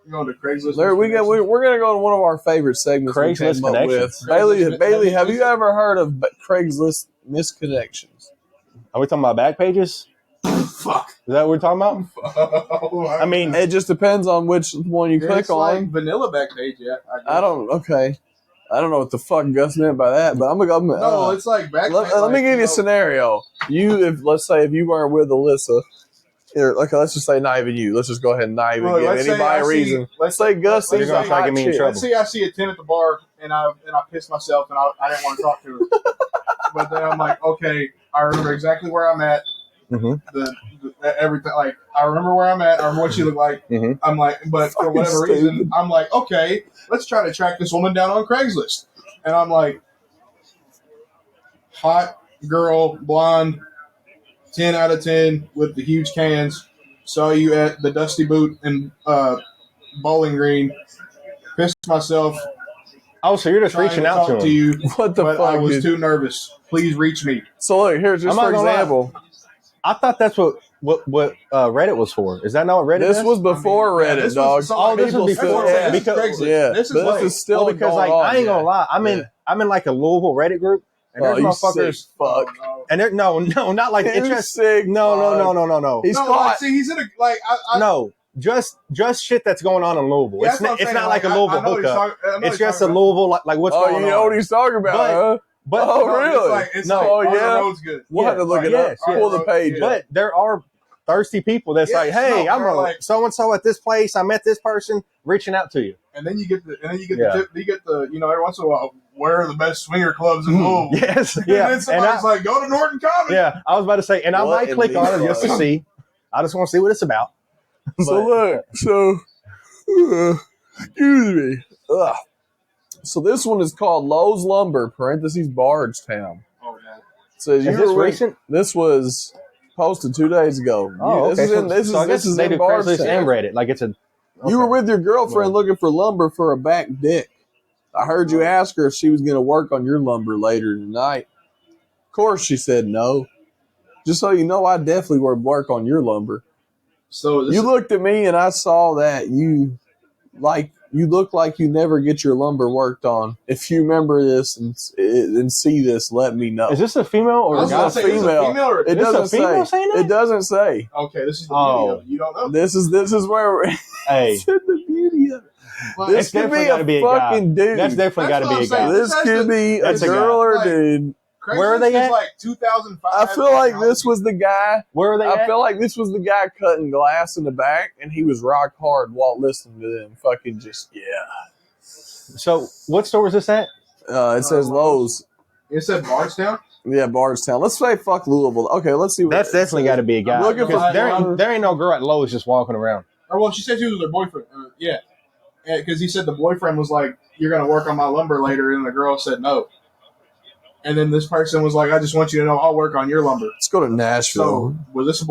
going to Craigslist. We're gonna go to one of our favorite segments. Craigslist connections. Bailey, have you ever heard of Craigslist misconnections? Are we talking about back pages? Fuck. Is that what we're talking about? I mean, It just depends on which one you click it's on. like vanilla back page, yeah. I don't know what the fuck Gus meant by that, but I'm gonna go. No, it's like back. Let me give you a scenario. Let's say if you weren't with Alyssa, let's just say not even you. Let's just go ahead and not even give anybody a reason. Let's say Gus sees a hot chick. Let's say I see a 10 at the bar and I piss myself and I didn't want to talk to her. But then I'm like, okay, I remember exactly where I'm at. Mm-hmm. Everything, like I remember where I'm at. I remember what she looked like. Mm-hmm. I'm like, but for whatever reason, I'm like, okay, let's try to track this woman down on Craigslist. And I'm like, hot girl, blonde, 10 out of 10 with the huge cans. Saw you at the Dusty Boot and Bowling Green. Pissed myself. Oh, so you're just reaching out to you. What the fuck? I was too nervous. Please reach me. So look, here's just for example. I thought that's what Reddit was for. Is that not what Reddit is? This was before Reddit, dog. This was before. This is still because like I ain't gonna lie. I'm in like a Louisville Reddit group. And there's motherfuckers. Fuck. And there, no, not like it's just sick. No. He's caught. See, he's in a like. No, just shit that's going on in Louisville. Yeah, it's not like a Louisville hookup. It's just a Louisville like what's going on. Oh, you know what he's talking about, huh? But really? Good. We'll have to look it up. Pull the page. But there are thirsty people that's like, hey, I'm like so and so at this place. I met this person, reaching out to you. And then you get the tip. You get the every once in a while. Where are the best swinger clubs in Louisville? Yes, and then somebody's like, go to Norton Comedy. Yeah, I was about to say, and I might click on it just to see. I just want to see what it's about. Excuse me. Ugh. So this one is called Lowe's Lumber (Bardstown). Oh yeah. Says is this recent? This was posted 2 days ago. Oh, okay. This is in Craigslist and Reddit. Like it's a. Okay. You were with your girlfriend looking for lumber for a back dick. I heard you ask her if she was going to work on your lumber later tonight. Of course, she said no. Just so you know, I definitely would work on your lumber. So you looked at me and I saw that you look like you never get your lumber worked on. If you remember this and see this, let me know. Is this a female or a guy? Female. It doesn't say. It doesn't say. Okay, this is the beauty of it. You don't know. This is where we're. Hey, the beauty of it. Well, this could be a fucking dude. That's definitely got to be a guy. This could be a girl or a dude. Where are they at? Like 2005. I feel like this was the guy. Where are they at? I feel like this was the guy cutting glass in the back, and he was rock hard while listening to them. Fucking just, yeah. So, what store is this at? It says Lowe's. It said Bardstown? Yeah, Bardstown. Let's say fuck Louisville. Okay, let's see. That's definitely got to be a guy. There ain't no girl at Lowe's just walking around. Or, well, she said she was with her boyfriend. Yeah. Because he said the boyfriend was like, you're going to work on my lumber later, and the girl said no. And then this person was like, I just want you to know I'll work on your lumber. Let's go to Nashville. So, was this a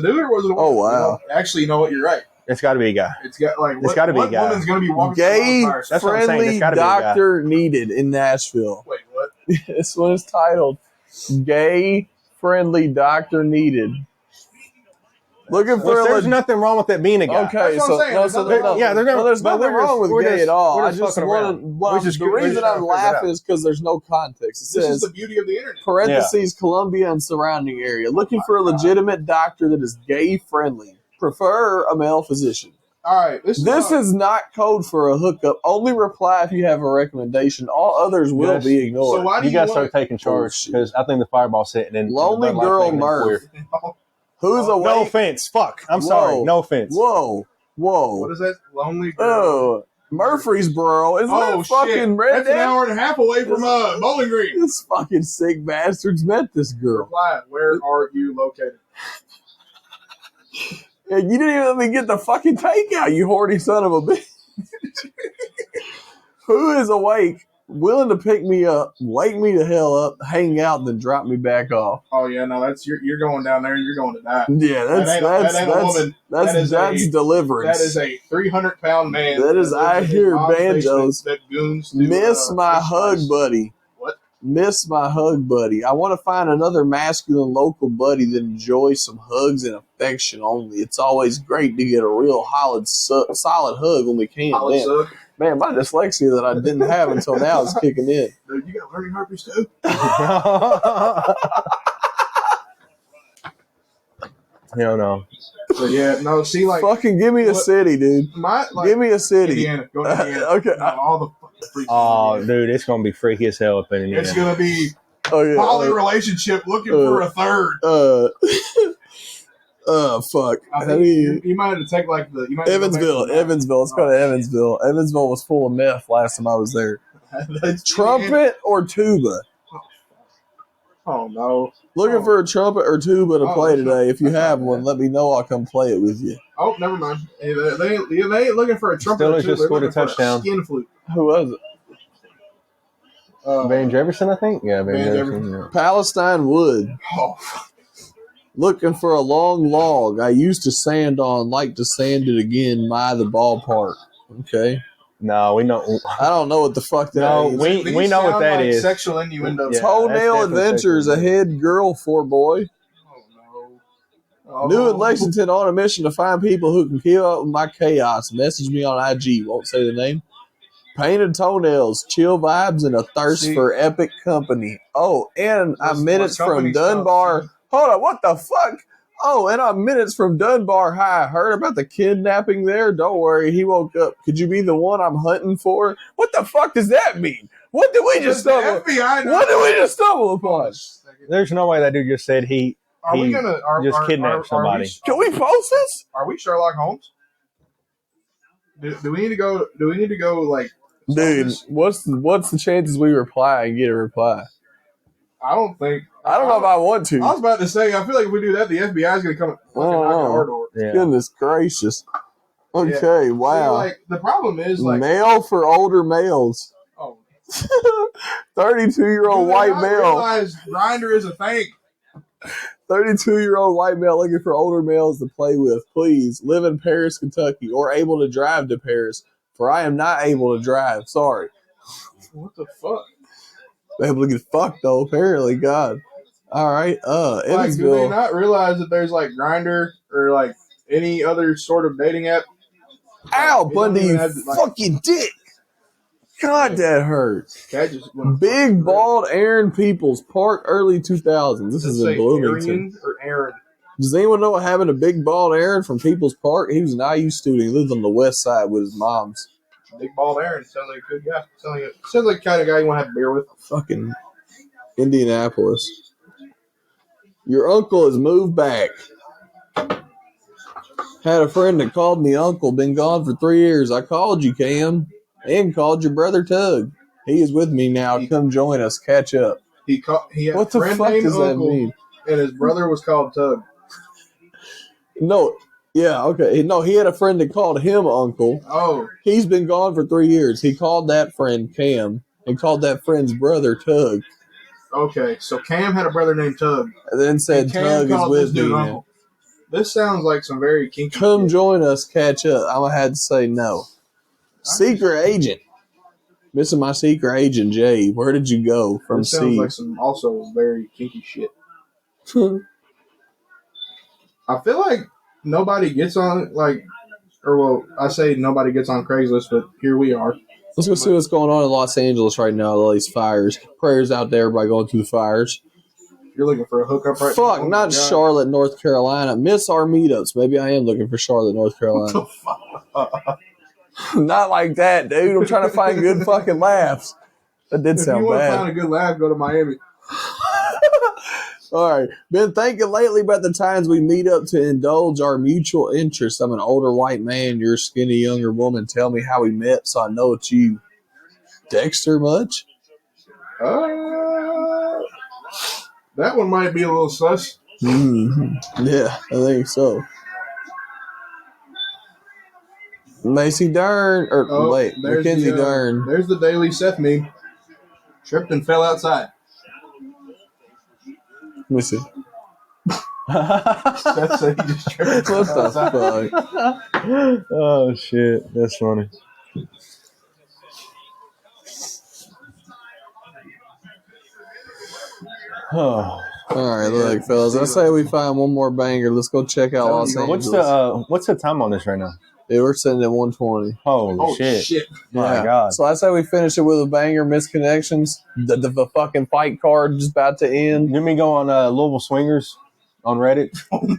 dude or was it a woman? Oh, wow. You know, actually, you know what? You're right. It's got to be a guy. It's got like it's got to be a guy. What woman's going to be walking Gay-friendly doctor needed in Nashville. Wait, what? This one is titled Gay-friendly doctor needed. Looking for there's nothing wrong with it being a guy. Okay, there's nothing wrong with gay at all. I just the reason I'm laughing is because there's no context. It says, this is the beauty of the internet. Parentheses, Columbia and surrounding area. Looking for a legitimate doctor that is gay friendly. Prefer a male physician. All right, this is not code for a hookup. Only reply if you have a recommendation. All others will be ignored. So why do you guys start taking charge? Because I think the fireball's hitting in. Lonely girl Murph. Who's awake? No offense. Fuck. I'm sorry. No offense. Whoa. What is that? Lonely girl. Oh, Murfreesboro. Isn't that fucking red? That's an hour and a half away from Bowling Green. This fucking sick bastards met this girl. Reply, where are you located? Yeah, you didn't even let me get the fucking takeout, you horny son of a bitch. Who is awake, willing to pick me up, wake me the hell up, hang out, and then drop me back off? Oh yeah, no, that's you're going down there. You're going to die. Yeah, that's deliverance. That is a 300-pound man. That is I hear banjos. That goons miss my hug, buddy. What? Miss my hug, buddy. I want to find another masculine local buddy that enjoys some hugs and affection only. It's always great to get a real solid hug when we can. Man, my dyslexia that I didn't have until now is kicking in. Dude, you got learning herpes too? Hell no. But yeah, no. See, like, Fucking give me a city, dude. Give me a city. Indiana. Go to Indiana. Okay. No, all the fucking freaks. Oh, dude, it's gonna be freaky as hell up in Indiana. It's gonna be Oh poly relationship looking for a third. Fuck. I think you might have to take like the Evansville. Let's go to Evansville. Evansville was full of meth last time I was there. Trumpet or tuba? Oh no! Looking for a trumpet or tuba to play today. If you have one, let me know. I'll come play it with you. Oh, never mind. Hey, they ain't looking for a trumpet. Steelers or tuba. just scored a touchdown. Skin flute. Who was it? Van Jefferson, I think. Yeah, Van Jefferson. Yeah. Palestine Wood. Oh. Looking for a long log I used to sand on. Like to sand it again. My the ballpark. Okay. No, we know. I don't know what the fuck that is. We know what that is. Sexual innuendo. Yeah, Toenail Adventures, a head girl for boy. Oh, New in Lexington on a mission to find people who can keep up with my chaos. Message me on IG. Won't say the name. Painted toenails, chill vibes, and a thirst for epic company. Oh, and I'm minutes from Dunbar. Hold on, what the fuck? Oh, and I'm minutes from Dunbar High. Heard about the kidnapping there? Don't worry, he woke up. Could you be the one I'm hunting for? What the fuck does that mean? What did we just stumble? What did we just stumble upon? There's no way that dude just said he just kidnapped somebody. Can we post this? Are we Sherlock Holmes? Do we need to go? Do we need to go like? Dude, what's the chances we reply and get a reply? I don't know if I want to. I was about to say, I feel like if we do that, the FBI is going to come and fucking knock on our door. Yeah. Goodness gracious. Okay, wow. See, like, the problem is, like... Male for older males. Oh. 32-year-old white male. Realize Grindr is a thing. 32-year-old white male looking for older males to play with. Please, live in Paris, Kentucky, or able to drive to Paris, for I am not able to drive. Sorry. What the fuck? Able to get fucked, though, apparently. God. All right. Evansville. Do they not realize that there's, like, Grindr or, like, any other sort of dating app? Ow, Bundy, you fucking dick. God, that hurts. Big bald Aaron Peoples, Park, early 2000s. This is in Bloomington. Or Aaron? Does anyone know what happened to Big Bald Aaron from Peoples Park? He was an IU student. He lived on the west side with his mom's. Big bald Aaron sounds like a good guy. Sounds like the kind of guy you want to have a beer with. Fucking Indianapolis. Your uncle has moved back. Had a friend that called me uncle. Been gone for 3 years. I called you, Cam, and called your brother Tug. He is with me now. Come join us. Catch up. He had what the fuck does that mean? And his brother was called Tug. No. Yeah, okay. No, he had a friend that called him uncle. Oh. He's been gone for 3 years. He called that friend Cam and called that friend's brother Tug. Okay, so Cam had a brother named Tug. And then said Tug is with me now. This sounds like some very kinky Come shit. Join us, catch up. I had to say no. Secret agent. Missing my secret agent, Jay. Where did you go from This sounds C? like some also very kinky shit. I feel like nobody gets on, I say nobody gets on Craigslist, but here we are. Let's go see what's going on in Los Angeles right now. All these fires. Prayers out there, everybody going through the fires. You're looking for a hookup right now? Fuck, not Charlotte, North Carolina. Miss our meetups. Maybe I am looking for Charlotte, North Carolina. What the fuck? Not like that, dude. I'm trying to find good fucking laughs. That did sound bad. If you want to find a good laugh, go to Miami. All right. Been thinking lately about the times we meet up to indulge our mutual interests. I'm an older white man. You're a skinny younger woman. Tell me how we met so I know it's you. Dexter much? That one might be a little sus. Mm-hmm. Yeah, I think so. Macy Dern. Mackenzie Dern. There's the Daily Seth meme. Tripped and fell outside. Let me see. Seth said he just tripped. What the fuck? Oh, shit. That's funny. Oh. All right, look, fellas. I say we find one more banger. Let's go check out Los Angeles. What's the time on this right now? Yeah, we're sitting at 120. Holy shit. My God. So I say we finish it with a banger, misconnections. The fucking fight card just about to end. Didn't we go on Louisville Swingers on Reddit? Oh my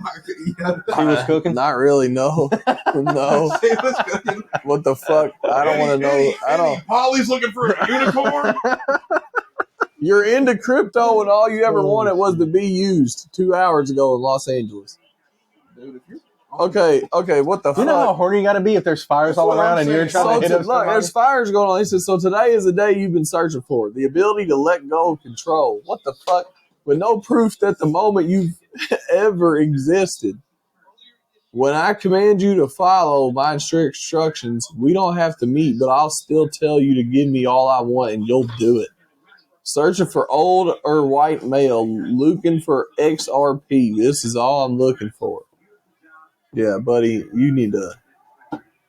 god! She was cooking. Not really. No, no. He was cooking. What the fuck? I don't want to know. I don't. Polly's looking for a unicorn. You're into crypto, and all you ever wanted was to be used 2 hours ago in Los Angeles. Dude, if you're Okay. What the fuck? You know how horny you got to be if there's fires That's all what around I'm and you're saying. trying to hit up Look, somebody? there's fires going on. He said, so today is the day you've been searching for. The ability to let go of control. What the fuck? With no proof that the moment you've ever existed. When I command you to follow my instructions, we don't have to meet, but I'll still tell you to give me all I want and you'll do it. Searching for old or white male, looking for XRP. This is all I'm looking for. Yeah, buddy, you need to...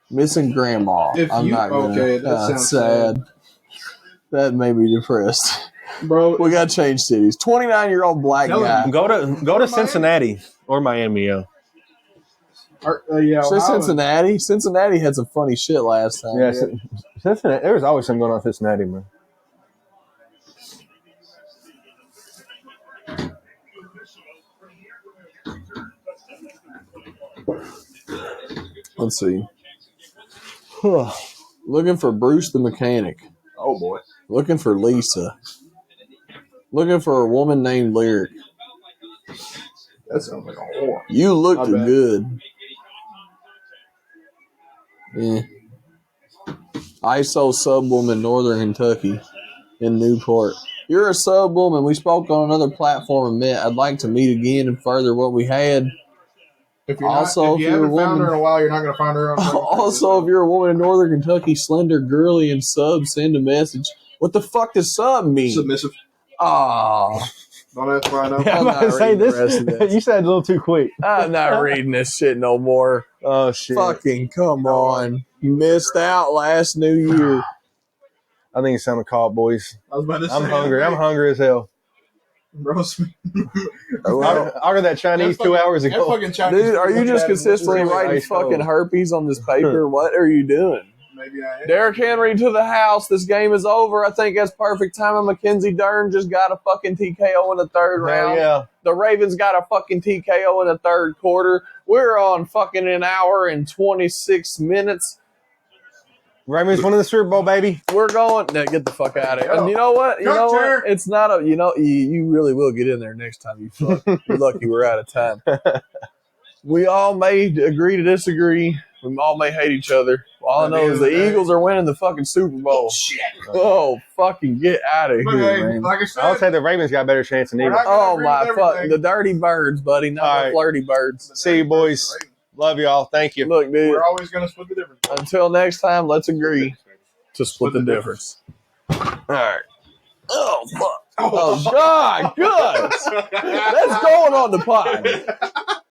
Missing grandma. If I'm you- not gonna. okay, that sounds sad. That made me depressed. bro. We got to change cities. 29-year-old black Tell guy. him. Go to Miami. Cincinnati or Miami. Yeah. Yeah, So Ohio. Cincinnati. Cincinnati had some funny shit last time. Yeah, Cincinnati. There was always something going on in Cincinnati, man. Let's see. Looking for Bruce the mechanic. Oh boy. Looking for Lisa. Looking for a woman named Lyric. That sounds like a whore. You looked I bet. good. Yeah. ISO subwoman, Northern Kentucky, in Newport. You're a subwoman. We spoke on another platform and met. I'd like to meet again and further what we had. If you're Also, not, if if you you're a haven't found woman- her in a while, you're not going to find her. Also, if you're a woman in Northern Kentucky, slender, girly, and sub, send a message. What the fuck does sub mean? Submissive. Aw. Don't ask why I know. I'm I'm not about to say reading the rest of this. this. You said it a little too quick. I'm not reading this shit no more. Oh shit! Fucking come on. You missed out last New Year. I think it's time to call, boys. I was about to say. I'm hungry. I'm hungry as hell. Roast me. I ordered that Chinese That 2 fucking- hours that ago. fucking Chinese Dude, are you food just bad. consistently really writing ice cold. fucking herpes on this paper? What are you doing? Maybe I am. Derrick Henry to the house. This game is over. I think that's perfect timing. Mackenzie Dern just got a fucking TKO in the third Hell round. yeah. The Ravens got a fucking TKO in the third quarter. We're on fucking an hour and 26 minutes. Ravens winning the Super Bowl, baby. We're going. No, get the fuck out of here. And you know what? Cuck Chair. It's not a. You really will get in there next time. You fuck. You're lucky we're out of time. We all may agree to disagree. We all may hate each other. All I know is the Eagles are winning the fucking Super Bowl. Shit. Oh, fucking get out of But here, hey, man. like I I would said, say the Ravens got a better chance than We're Eagles. not gonna Oh agree my with fuck, everything. the dirty birds, buddy, not All the right. flirty birds. See you, boys. Love y'all. Thank you. Look, dude. we're always going to split the difference. Until next time, let's agree to split the difference. All right. Oh fuck. Oh God, good. That's going on the pod.